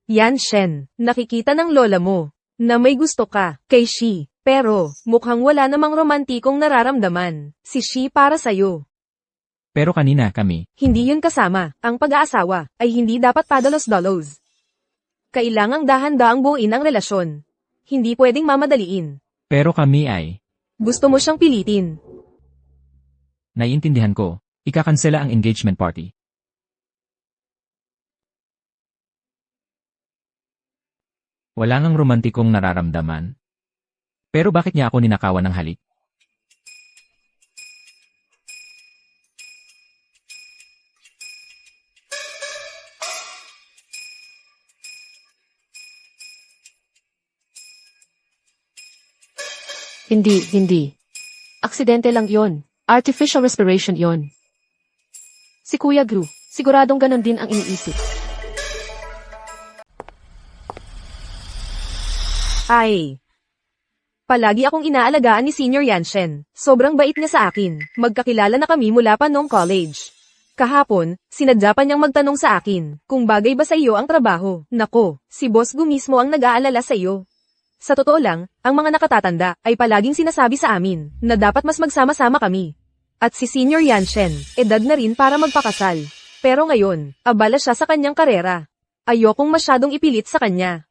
Yan Shen, nakikita ng lola mo, na may gusto ka, kay Shi, pero, mukhang wala namang romantikong nararamdaman, si Shi para sa'yo. Pero kanina kami, Hindi yun kasama, ang pag-aasawa, ay hindi dapat padalos-dalos. Kailangang dahan-daang buuin ang relasyon. Hindi pwedeng mamadaliin. pero kami ay, Gusto mo siyang pilitin. naiintindihan ko, ikakansela ang engagement party. Wala ngang romantikong nararamdaman. Pero bakit niya ako ninakawan ng halik? Hindi. Aksidente lang yon. Artificial respiration yon. Si Kuya Gu, siguradong ganon din ang iniisip. Ay. Palagi akong inaalagaan ni Senior Yanshen. Sobrang bait niya sa akin. Magkakilala na kami mula pa noong college. Kahapon, sinadya pa niyang magtanong sa akin, kung bagay ba sa iyo ang trabaho. Nako, si Boss Gu mismo ang nag-aalala sa iyo. Sa totoo lang, ang mga nakatatanda ay palaging sinasabi sa amin na dapat mas magsama-sama kami. At si Senior Yanshen, edad na rin para magpakasal. Pero ngayon, abala siya sa kanyang karera. Ayokong masyadong ipilit sa kanya.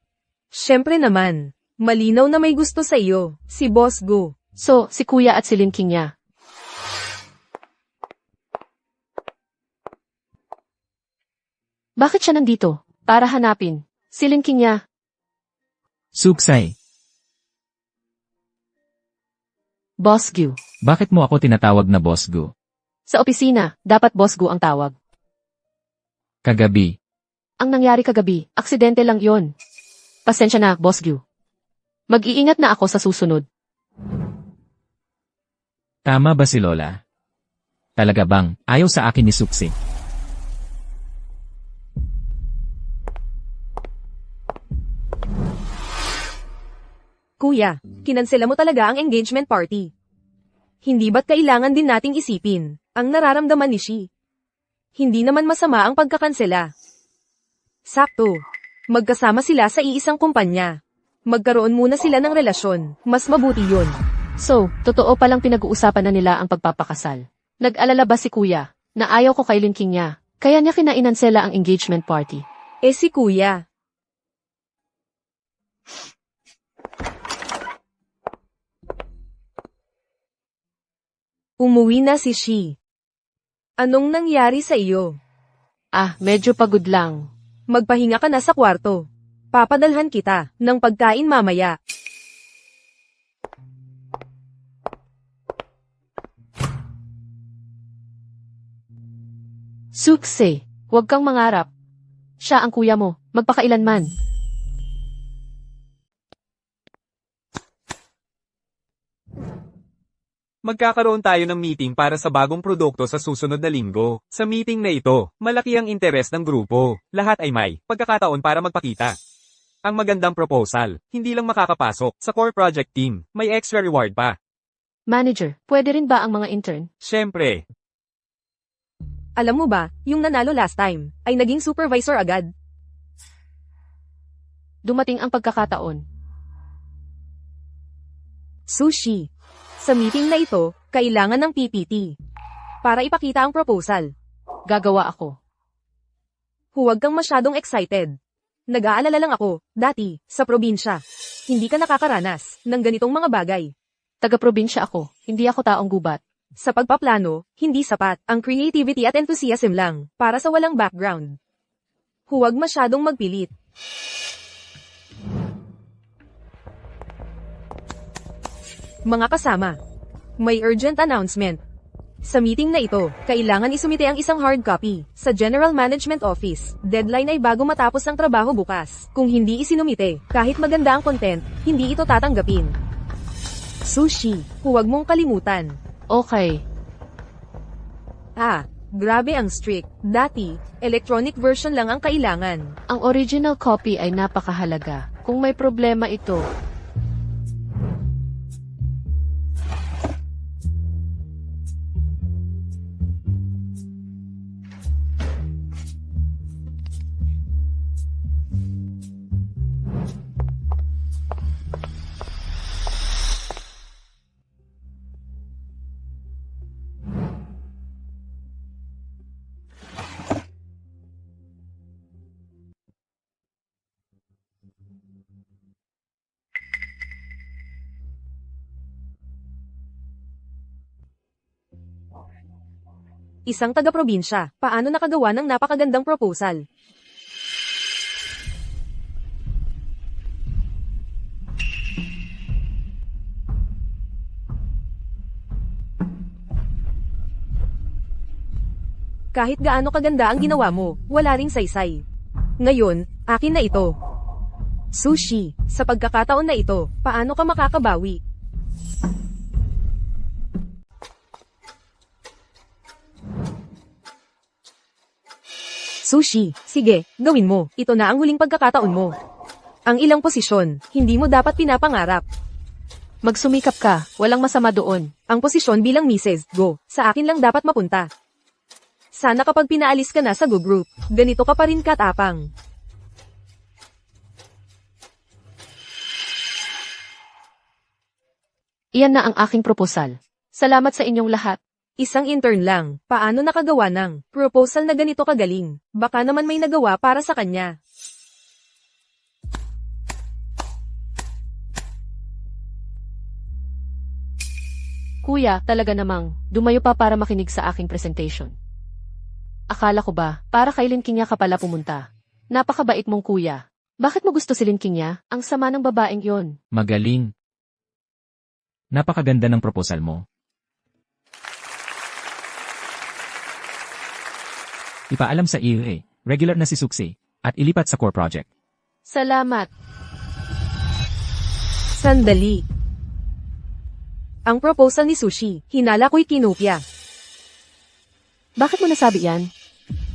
Siyempre naman, malinaw na may gusto sa iyo, si Boss Gu. So, si Kuya at si Lin King niya. Bakit siya nandito? Para hanapin. Si Lin King niya. Suksay, Boss Gu. bakit mo ako tinatawag na Boss Gu? Sa opisina, dapat Boss Gu ang tawag. Kagabi, Ang nangyari kagabi, aksidente lang yon. Pasensya na, Boss Gu. Mag-iingat na ako sa susunod. tama ba si Lola? Talaga bang, ayaw sa akin ni Suksi? Kuya, kinansela mo talaga ang engagement party. Hindi ba't kailangan din nating isipin ang nararamdaman ni Shi? Hindi naman masama ang pagkakansela. Sakto. Magkasama sila sa iisang kumpanya. Magkaroon muna sila ng relasyon. Mas mabuti yun. So, totoo palang pinag-uusapan na nila ang pagpapakasal. Nag-alala ba si Kuya na ayaw ko kay Lin King niya, kaya niya kinainansela ang engagement party? Eh si Kuya. Umuwi na si Shi. Anong nangyari sa iyo? Ah, medyo pagod lang. Magpahinga ka na sa kwarto. Papadalhan kita ng pagkain mamaya. Sukse, huwag kang mangarap. Siya ang kuya mo, magpakailanman. Magkakaroon tayo ng meeting para sa bagong produkto sa susunod na linggo. Sa meeting na ito, malaki ang interes ng grupo. Lahat ay may pagkakataon para magpakita. Ang magandang proposal, hindi lang makakapasok sa core project team, may extra reward pa. Manager, pwede rin ba ang mga intern? Siyempre, Alam mo ba, yung nanalo last time, ay naging supervisor agad. Dumating ang pagkakataon. Sushi. Sa meeting na ito, kailangan ng PPT. Para ipakita ang proposal. Gagawa ako. Huwag kang masyadong excited. Nag-aalala lang ako, dati, sa probinsya. Hindi ka nakakaranas ng ganitong mga bagay. Taga-probinsya ako, hindi ako taong gubat. Sa pagpaplano, hindi sapat ang creativity at enthusiasm lang para sa walang background. Huwag masyadong magpilit. Mga kasama, may urgent announcement. Sa meeting na ito, kailangan isumite ang isang hard copy sa General Management Office. Deadline ay bago matapos ang trabaho bukas. Kung hindi isinumite, kahit maganda ang content, hindi ito tatanggapin. Sushi, huwag mong kalimutan. Okay. Grabe ang strict. Dati, electronic version lang ang kailangan. Ang original copy ay napakahalaga. Kung may problema ito, Isang taga-probinsya, paano nakagawa ng napakagandang proposal? Kahit gaano kaganda ang ginawa mo, wala ring saysay. Ngayon, akin na ito. Sushi, sa pagkakataon na ito, paano ka makakabawi? Sushi, sige, gawin mo. Ito na ang huling pagkakataon mo. Ang ilang posisyon, hindi mo dapat pinapangarap. magsumikap ka, walang masama doon. Ang posisyon bilang Mrs. Go, sa akin lang dapat mapunta. Sana kapag pinaalis ka na sa Go Group, ganito ka pa rin katapang. Iyan na ang aking proposal. Salamat sa inyong lahat. Isang intern lang, paano nakagawa ng proposal na ganito kagaling? Baka naman may nagawa para sa kanya. Kuya, talaga namang, dumayo pa para makinig sa aking presentation. Akala ko ba, para kay Linkinya ka pala pumunta? Napakabait mong kuya. Bakit mo gusto si Linkinya? Ang sama ng babaeng yon. Magaling. Napakaganda ng proposal mo. Ipaalam sa EA, regular na si Suksi, at ilipat sa core project. Salamat. Sandali. Ang proposal ni Sushi, hinala ko'y kinopya. Bakit mo nasabi yan?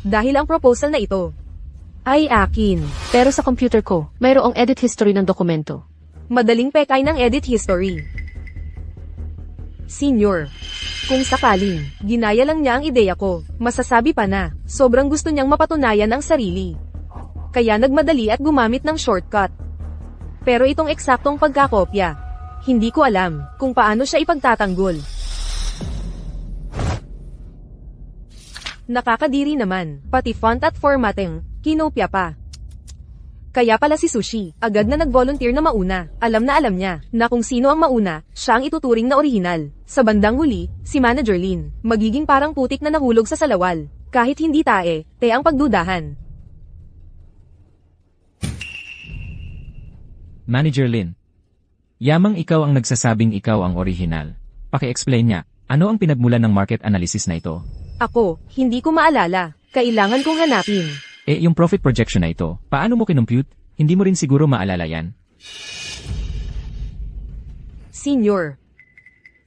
Dahil ang proposal na ito ay akin. Pero sa computer ko, mayroong edit history ng dokumento. Madaling pekay ng edit history. Senior, kung sakaling, ginaya lang niya ang ideya ko, masasabi pa na, sobrang gusto niyang mapatunayan ang sarili. Kaya nagmadali at gumamit ng shortcut. Pero itong eksaktong pagkakopya, hindi ko alam kung paano siya ipagtatanggol. Nakakadiri naman, pati font at formatting, kinopya pa. Kaya pala si Sushi, agad na nag-volunteer na mauna. Alam niya na kung sino ang mauna, siya ang ituturing na orihinal. Sa bandang huli, si Manager Lin, magiging parang putik na nahulog sa salawal. Kahit hindi tae, te ang pagdudahan. Manager Lin. Yamang ikaw ang nagsasabing ikaw ang orihinal. Paki-explain niya, ano ang pinagmulan ng market analysis na ito? Ako, hindi ko maalala. Kailangan kong hanapin. Yung profit projection na ito, paano mo kinompute? Hindi mo rin siguro maalala yan. Senior,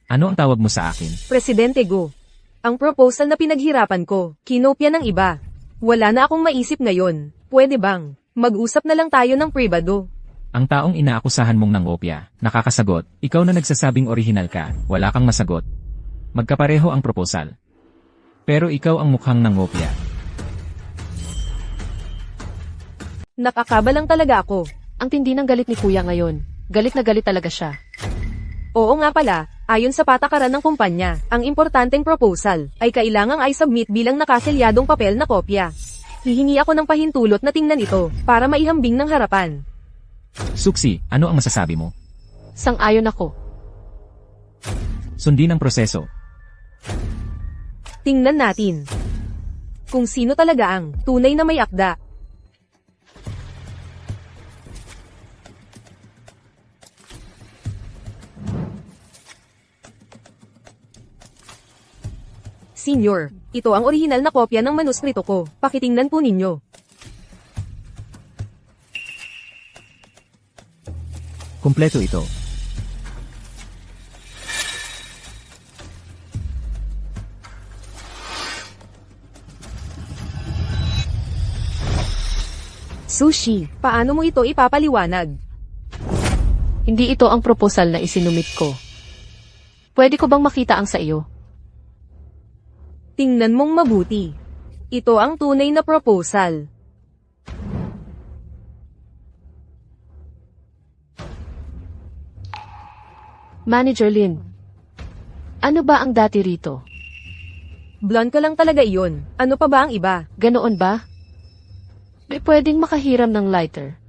Ano ang tawag mo sa akin? Presidente Go. Ang proposal na pinaghirapan ko, kinopya ng iba. Wala na akong maisip ngayon. Pwede bang mag-usap na lang tayo ng pribado? Ang taong inaakusahan mong nangopya, nakakasagot, ikaw na nagsasabing orihinal ka, wala kang masagot. Magkapareho ang proposal. Pero ikaw ang mukhang nangopya. Nakakabalang talaga ako. Ang tindi ng galit ni kuya ngayon. Galit na galit talaga siya. Oo nga pala, ayon sa patakaran ng kumpanya, ang importanteng proposal ay kailangang i-submit bilang nakaselyadong papel na kopya. Hihingi ako ng pahintulot na tingnan ito, para maihambing ng harapan. Suksi, ano ang masasabi mo? Sang-ayon ako. Sundin ang proseso. Tingnan natin. Kung sino talaga ang tunay na may akda. Senior, ito ang orihinal na kopya ng manuskrito ko. Pakitingnan po ninyo. Kumpleto ito. Sushi, paano mo ito ipapaliwanag? Hindi ito ang proposal na isinumit ko. Pwede ko bang makita ang sa iyo? Tingnan mong mabuti. Ito ang tunay na proposal. Manager Lin, ano ba ang dati rito? Blonde ka lang talaga iyon. Ano pa ba ang iba? Ganoon ba? May pwedeng makahiram ng lighter.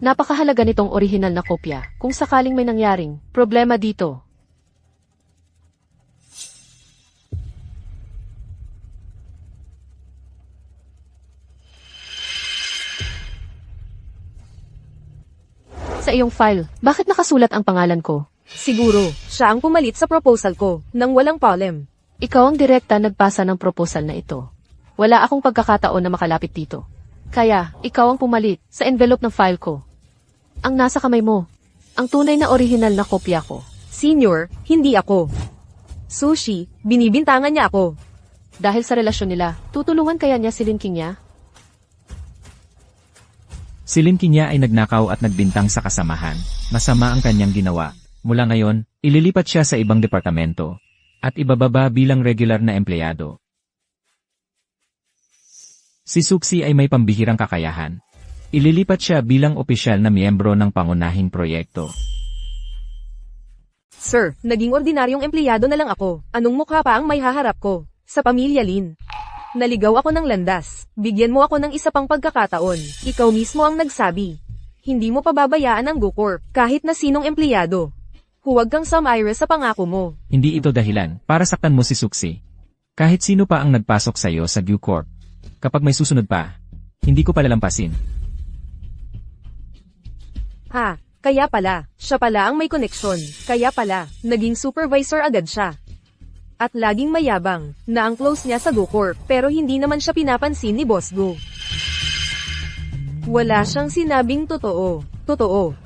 Napakahalaga nitong orihinal na kopya kung sakaling may nangyaring problema dito. Sa iyong file, bakit nakasulat ang pangalan ko? Siguro, siya ang pumalit sa proposal ko, nang walang problem. Ikaw ang direkta nagpasa ng proposal na ito. Wala akong pagkakataon na makalapit dito. Kaya, ikaw ang pumalit sa envelope ng file ko. Ang nasa kamay mo, ang tunay na orihinal na kopya ko. Senior, hindi ako. Sushi, binibintangan niya ako. Dahil sa relasyon nila, tutulungan kaya niya si Lin Qingya? Si Lin Qingya ay nagnakaw at nagbintang sa kasamahan. Masama ang kanyang ginawa. Mula ngayon, ililipat siya sa ibang departamento at ibababa bilang regular na empleyado. Si Suksi ay may pambihirang kakayahan. Ililipat siya bilang opisyal na miyembro ng pangunahing proyekto. Sir, naging ordinaryong empleyado na lang ako. Anong mukha pa ang may haharap ko? Sa pamilya Lin. Naligaw ako ng landas. Bigyan mo ako ng isa pang pagkakataon. Ikaw mismo ang nagsabi. Hindi mo pababayaan ang GoCorp, kahit na sinong empleyado. Huwag kang sumire sa pangako mo. Hindi ito dahilan para saktan mo si Suksi. Kahit sino pa ang nagpasok sa iyo sa GoCorp. Kapag may susunod pa, hindi ko palalampasin. Ha, kaya pala, siya pala ang may koneksyon. Kaya pala, naging supervisor agad siya. At laging mayabang, na ang close niya sa GoCorp, pero hindi naman siya pinapansin ni Boss Go. Wala siyang sinabing totoo. Totoo.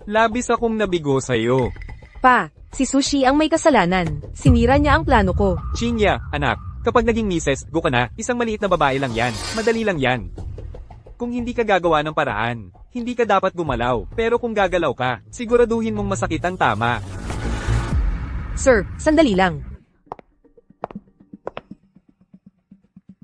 Labis akong nabigo sa'yo. Pa, si Sushi ang may kasalanan. Sinira niya ang plano ko. Chinya, anak, kapag naging misis, go ka na, isang maliit na babae lang yan. Madali lang yan. Kung hindi ka gagawa ng paraan, hindi ka dapat gumalaw. Pero kung gagalaw ka, siguraduhin mong masakit ang tama. Sir, sandali lang.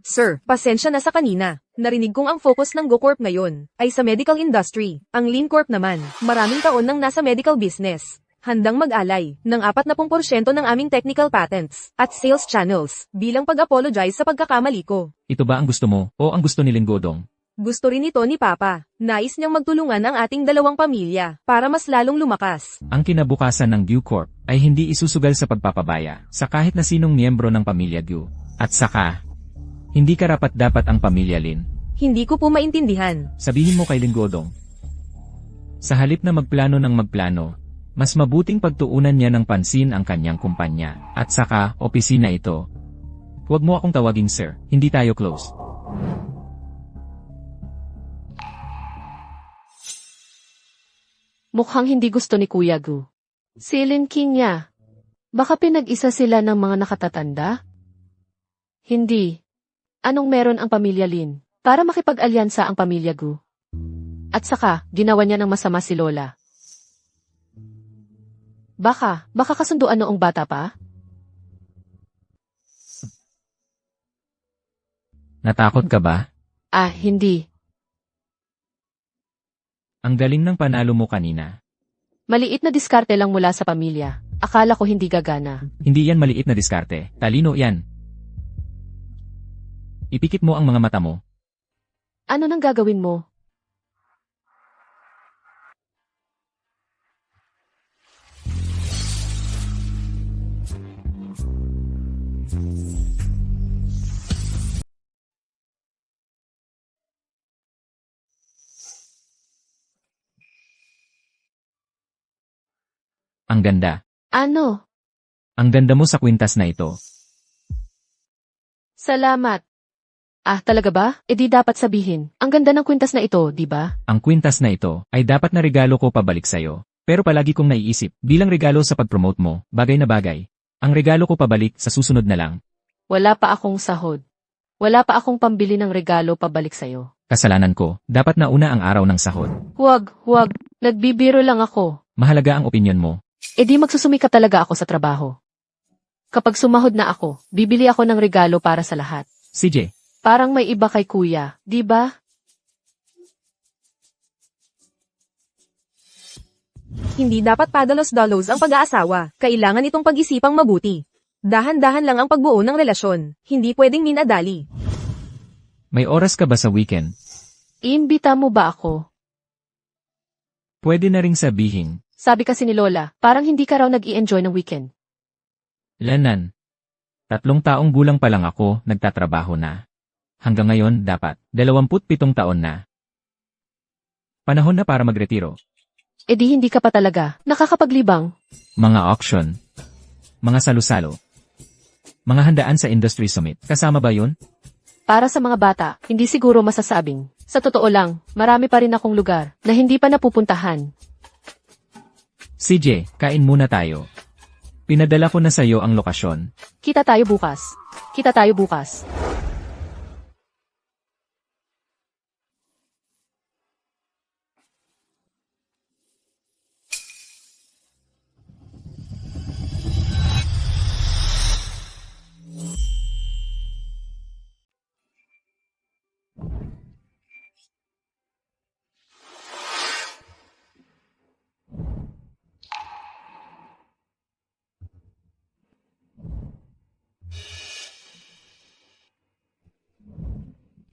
Sir, pasensya na sa kanina. Narinig kong ang focus ng GoCorp ngayon ay sa medical industry. Ang Lin Corp naman, maraming taon nang nasa medical business. Handang mag-alay ng 40% ng aming technical patents at sales channels bilang pag-apologize sa pagkakamali ko. Ito ba ang gusto mo o ang gusto ni Lin Godong? Gusto rin ito ni Papa. Nais niyang magtulungan ang ating dalawang pamilya para mas lalong lumakas. Ang kinabukasan ng GoCorp ay hindi isusugal sa pagpapabaya sa kahit na sinong miyembro ng pamilya Go. At saka, hindi karapat-dapat ang pamilya Lin. Hindi ko po maintindihan. Sabihin mo kay Lin Godong. Sa halip na magplano ng magplano, mas mabuting pagtuunan niya ng pansin ang kanyang kumpanya. At saka, opisina ito. Huwag mo akong tawaging sir, hindi tayo close. Mukhang hindi gusto ni Kuya Gu. Si Lin Qingya. Baka pinag-isa sila ng mga nakatatanda? Hindi. Anong meron ang pamilya Lin para makipag-alyansa ang pamilya Gu? At saka, ginawa niya ng masama si Lola. Baka kasunduan noong bata pa? Natakot ka ba? Ah, hindi. Ang galing ng panalo mo kanina. Maliit na diskarte lang mula sa pamilya. Akala ko hindi gagana. Hindi yan maliit na diskarte. Talino yan. Ipikit mo ang mga mata mo. Ano nang gagawin mo? Ang ganda. Ano? Ang ganda mo sa kwintas na ito. Salamat. Ah, talaga ba? E di dapat sabihin. Ang ganda ng kwintas na ito, di ba? Ang kwintas na ito ay dapat na regalo ko pabalik sa'yo. Pero palagi kong naiisip, bilang regalo sa pag-promote mo, bagay na bagay. Ang regalo ko pabalik sa susunod na lang. Wala pa akong sahod. Wala pa akong pambili ng regalo pabalik sa'yo. Kasalanan ko, dapat na una ang araw ng sahod. Huwag. Nagbibiro lang ako. Mahalaga ang opinyon mo. E di magsusumikap talaga ako sa trabaho. Kapag sumahod na ako, bibili ako ng regalo para sa lahat. CJ, Parang may iba kay kuya, di ba? Hindi dapat padalos-dalos ang pag-aasawa. Kailangan itong pag-isipang mabuti. Dahan-dahan lang ang pagbuo ng relasyon. Hindi pwedeng minadali. may oras ka ba sa weekend? Iimbita mo ba ako? Pwede na ring sabihin, Sabi kasi ni Lola, parang hindi ka raw nag-i-enjoy ng weekend. Lanan. 3 taong gulang pa lang ako, nagtatrabaho na. Hanggang ngayon, dapat, 27 taon na. Panahon na para magretiro. E di hindi ka pa talaga nakakapaglibang. Mga auction. Mga salo-salo. Mga handaan sa industry summit. Kasama ba yun? Para sa mga bata, hindi siguro masasabing. Sa totoo lang, marami pa rin akong lugar na hindi pa napupuntahan. CJ, kain muna tayo. Pinadala ko na sa'yo ang lokasyon. Kita tayo bukas. Kita tayo bukas.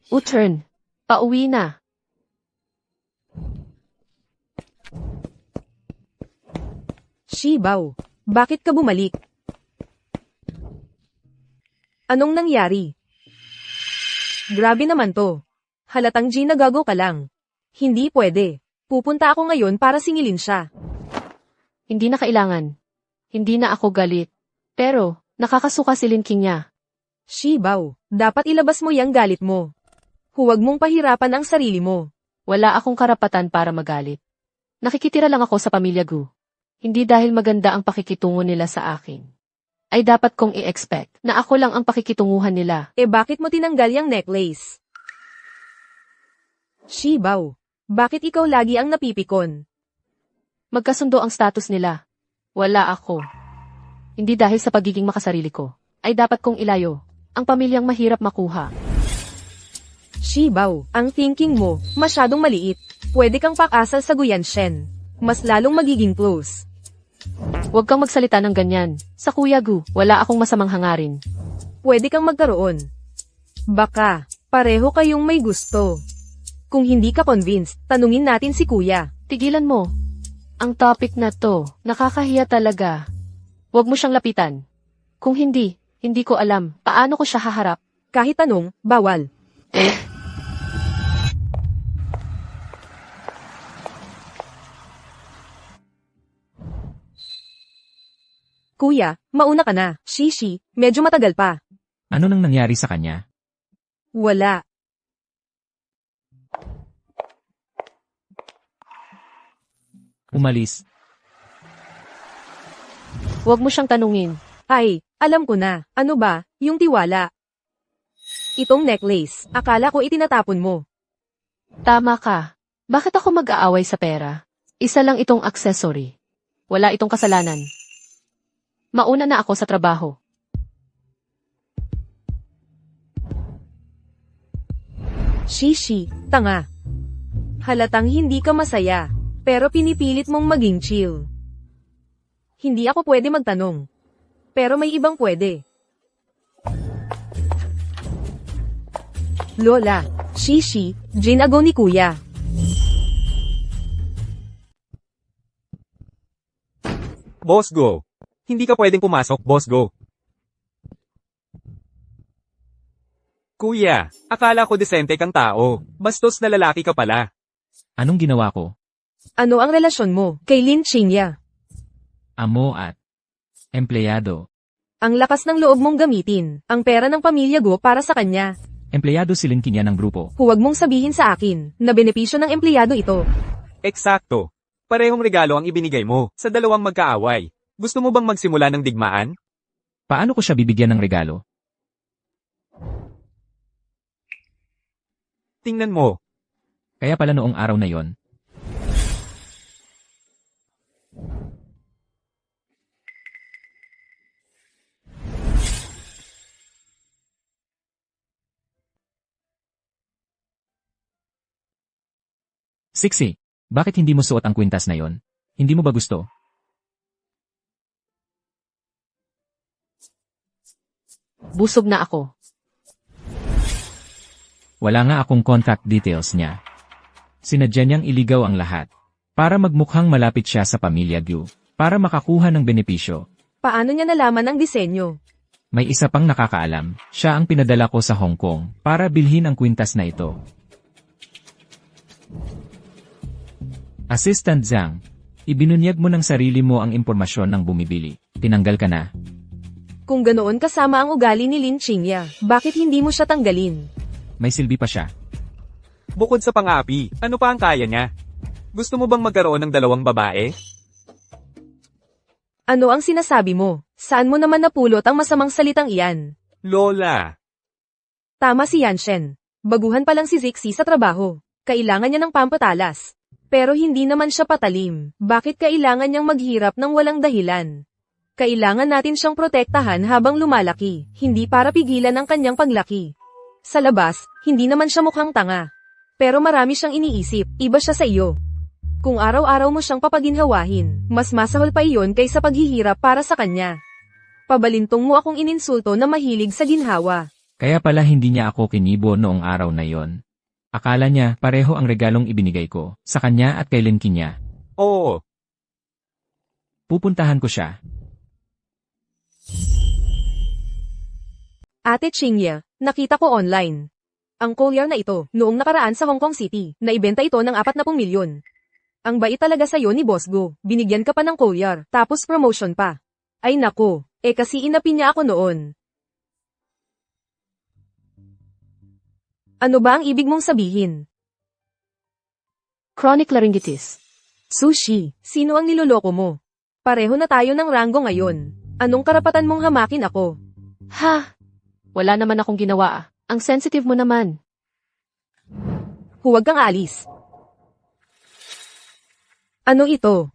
U-turn. Pauwi na. Shibaw, bakit ka bumalik? Anong nangyari? Grabe naman to. Halatang ginagago ka lang. Hindi pwede. Pupunta ako ngayon para singilin siya. Hindi na kailangan. Hindi na ako galit. Pero, nakakasuka si Lin King niya. Shibaw, dapat ilabas mo yang galit mo. Huwag mong pahirapan ang sarili mo. Wala akong karapatan para magalit. Nakikitira lang ako sa pamilya Gu. Hindi dahil maganda ang pakikitungo nila sa akin. Ay dapat kong i-expect na ako lang ang pakikitunguhan nila. Eh bakit mo tinanggal yang necklace? Shibaw, bakit ikaw lagi ang napipikon? Magkasundo ang status nila. Wala ako. Hindi dahil sa pagiging makasarili ko. Ay dapat kong ilayo. Ang pamilyang mahirap makuha. Shibaw, ang thinking mo, masyadong maliit. Pwede kang pakasal sa Guyanshen. Mas lalong magiging close. Huwag kang magsalita ng ganyan. Sa Kuya Gu, wala akong masamang hangarin. Pwede kang magkaroon. Baka, pareho kayong may gusto. Kung hindi ka convinced, tanungin natin si Kuya. Tigilan mo. Ang topic na to, nakakahiya talaga. Huwag mo siyang lapitan. Kung hindi ko alam paano ko siya haharap. Kahit tanong, bawal. Kuya, mauna ka na. Shishi, medyo matagal pa. Ano nang nangyari sa kanya? Wala. Huwag mo siyang tanungin. Ay, alam ko na. Ano ba? Yung tiwala. Itong necklace. Akala ko itinatapon mo. Tama ka. Bakit ako mag-aaway sa pera? Isa lang itong accessory. Wala itong kasalanan. Mauna na ako sa trabaho. Shishi, tanga. Halatang hindi ka masaya, pero pinipilit mong maging chill. Hindi ako pwede magtanong. Pero may ibang pwede. Lola, Shishi, ginago ni Kuya. Boss Go. Hindi ka pwedeng pumasok, Boss Go. Kuya, akala ko desente kang tao. Bastos na lalaki ka pala. Anong ginawa ko? Ano ang relasyon mo kay Lin Qingya? Amo at empleyado. Ang lakas ng loob mong gamitin ang pera ng pamilya Go para sa kanya. Empleyado si Lin Qingya ng grupo. Huwag mong sabihin sa akin na benepisyo ng empleyado ito. Eksakto. Parehong regalo ang ibinigay mo sa dalawang magkaaway. Gusto mo bang magsimula ng digmaan? Paano ko siya bibigyan ng regalo? Tingnan mo. Kaya pala noong araw na yon. Sixy, bakit hindi mo suot ang kwintas na yon? Hindi mo ba gusto? Busog na ako. Wala nga akong contact details niya. Sinadya niyang iligaw ang lahat. Para magmukhang malapit siya sa pamilya Gu. Para makakuha ng benepisyo. Paano niya nalaman ang disenyo? May isa pang nakakaalam. Siya ang pinadala ko sa Hong Kong para bilhin ang kwintas na ito. Assistant Zhang, ibinunyag mo ng sarili mo ang impormasyon ng bumibili. Tinanggal ka na. Kung ganoon kasama ang ugali ni Lin Qingya, bakit hindi mo siya tanggalin? May silbi pa siya. Bukod sa pang-api, ano pa ang kaya niya? Gusto mo bang magkaroon ng dalawang babae? Ano ang sinasabi mo? Saan mo naman napulot ang masamang salitang iyan? Lola. Tama si Yanshen. Baguhan pa lang si Zixi sa trabaho. Kailangan niya ng pampatalas. Pero hindi naman siya patalim. Bakit kailangan niyang maghirap ng walang dahilan? Kailangan natin siyang protektahan habang lumalaki, hindi para pigilan ang kanyang paglaki. Sa labas, hindi naman siya mukhang tanga. Pero marami siyang iniisip, iba siya sa iyo. Kung araw-araw mo siyang papaginhawahin, mas masahol pa iyon kaysa paghihirap para sa kanya. Pabalintong mo akong ininsulto na mahilig sa ginhawa. Kaya pala hindi niya ako kinibo noong araw na yon. Akala niya pareho ang regalong ibinigay ko sa kanya at kay Lin Qingya. Oo. Pupuntahan ko siya. Ate Qingya, nakita ko online. Ang collier na ito, noong nakaraan sa Hong Kong City, naibenta ito ng 40 milyon. Ang bait talaga sa'yo ni Boss Go, binigyan ka pa ng collier, tapos promotion pa. Ay nako, kasi inapi niya ako noon. Ano ba ang ibig mong sabihin? Chronic laryngitis. Sushi, sino ang niloloko mo? Pareho na tayo ng ranggo ngayon. Anong karapatan mong hamakin ako? Ha? Wala naman akong ginawa. Ang sensitive mo naman. Huwag kang aalis. Ano ito?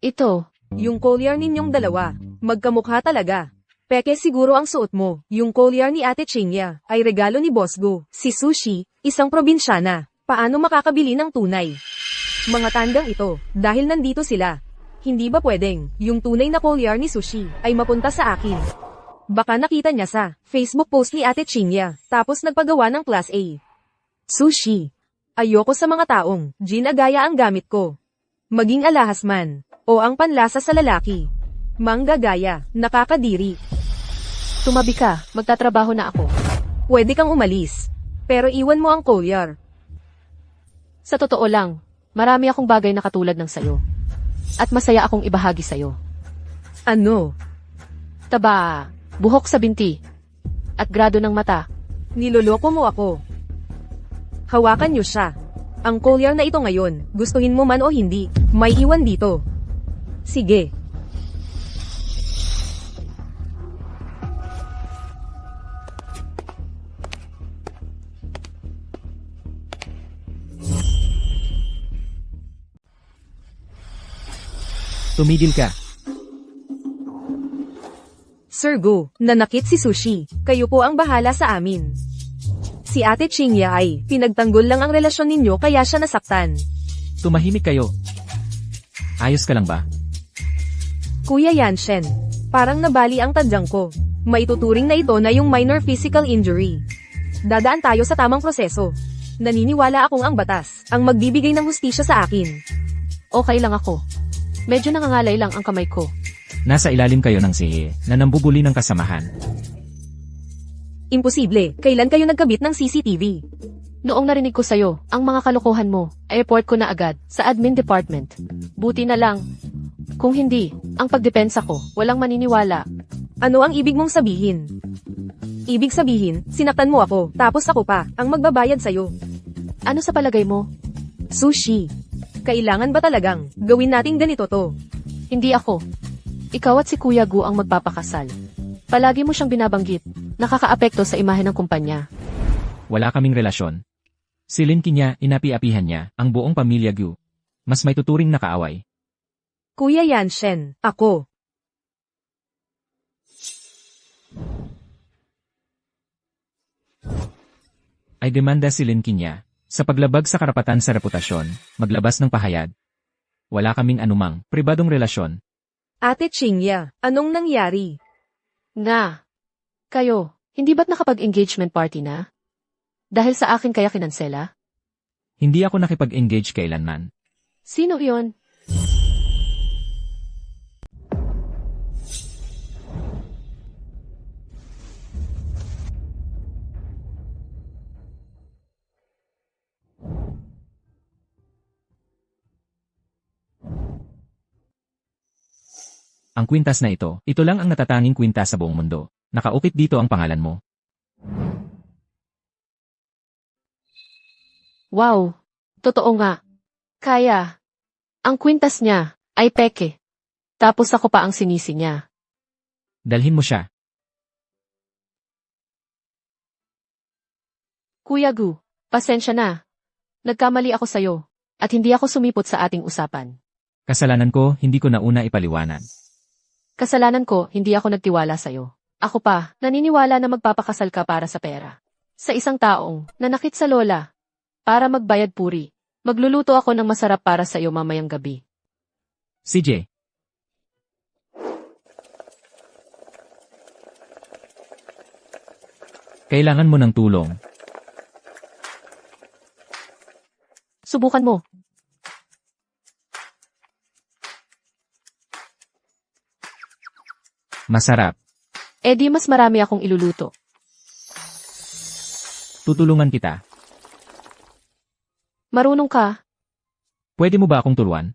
Ito. Yung collier ninyong dalawa. Magkamukha talaga. Peke siguro ang suot mo. Yung collier ni Ate Qingya ay regalo ni Boss Go. Si Sushi, isang probinsyana. Paano makakabili ng tunay? Mga tandang ito, dahil nandito sila. Hindi ba pwedeng, yung tunay na collier ni Sushi ay mapunta sa akin? Baka nakita niya sa Facebook post ni Ate Qingya, tapos nagpagawa ng Class A. Sushi. Ayoko sa mga taong, ginagaya ang gamit ko. Maging alahas man, o ang panlasa sa lalaki. Manggagaya, nakakadiri. Tumabi ka, magtatrabaho na ako. Pwede kang umalis. Pero iwan mo ang collier. Sa totoo lang, marami akong bagay na katulad ng sayo. At masaya akong ibahagi sayo. Ano? Taba, buhok sa binti. At grado ng mata. Niloloko mo ako. Hawakan niyo siya. Ang collier na ito ngayon, gustuhin mo man o hindi, may iwan dito. Sige. Tumigil ka. Sir Gu, nanakit si Sushi. Kayo po ang bahala sa amin. Si Ate Chingya ay, pinagtanggol lang ang relasyon ninyo kaya siya nasaktan. Tumahimik kayo. Ayos ka lang ba? Kuya Yanshen, parang nabali ang tadyang ko. Maituturing na ito na yung minor physical injury. Dadaan tayo sa tamang proseso. Naniniwala akong ang batas, ang magbibigay ng hustisya sa akin. Okay lang ako. Medyo nangangalay lang ang kamay ko. Nasa ilalim kayo ng sihi na nambubuli ng kasamahan. Imposible, kailan kayo nagkabit ng CCTV? Noong narinig ko sa'yo, ang mga kalokohan mo, ay report ko na agad sa admin department. Buti na lang. Kung hindi, ang pagdepensa ko, walang maniniwala. Ano ang ibig mong sabihin? Ibig sabihin, sinaktan mo ako, tapos ako pa, ang magbabayad sa'yo. Ano sa palagay mo? Sushi. Kailangan ba talagang gawin nating ganito to? Hindi ako. Ikaw at si Kuya Gu ang magpapakasal. Palagi mo siyang binabanggit. Nakakaapekto sa imahe ng kumpanya. Wala kaming relasyon. Si Linky niya, inapi-apihan niya, ang buong pamilya Gu. Mas may tuturing na kaaway. Kuya Yanshen, ako. Ay demanda si Linky niya. Sa paglabag sa karapatan sa reputasyon, maglabas ng pahayag. Wala kaming anumang pribadong relasyon. Ate Chingya, anong nangyari? Kayo, hindi ba't nakapag-engagement party na? Dahil sa akin kaya kinansela? Hindi ako nakipag-engage kailanman. Sino iyon? Ang kwintas na ito lang ang natatanging kwintas sa buong mundo. Nakaukit dito ang pangalan mo. Wow, totoo nga. Kaya, ang kwintas niya ay peke. Tapos ako pa ang sinisi niya. Dalhin mo siya. Kuya Gu, pasensya na. Nagkamali ako sa'yo, at hindi ako sumipot sa ating usapan. Kasalanan ko, hindi ko na una ipaliwanag. Kasalanan ko, hindi ako nagtiwala sa'yo. Ako pa, naniniwala na magpapakasal ka para sa pera. Sa isang taong nanakit sa lola, para magbayad puri. Magluluto ako ng masarap para sa iyo mamayang gabi. CJ. Kailangan mo ng tulong. Subukan mo. Masarap. Di mas marami akong iluluto. Tutulungan kita. Marunong ka? Pwede mo ba akong turuan?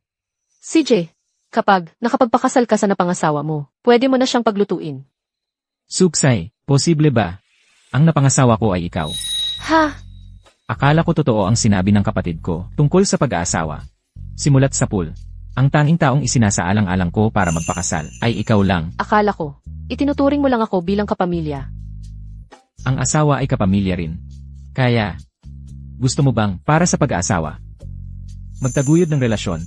CJ, kapag nakapagpakasal ka sa napangasawa mo, pwede mo na siyang paglutuin. Suksay, posible ba? Ang napangasawa ko ay ikaw. Ha? Akala ko totoo ang sinabi ng kapatid ko tungkol sa pag-aasawa. Simulat sa pool. Ang tanging taong isinasaalang-alang ko para magpakasal ay ikaw lang. Akala ko, itinuturing mo lang ako bilang kapamilya. Ang asawa ay kapamilya rin. Kaya, gusto mo bang para sa pag-aasawa? Magtaguyod ng relasyon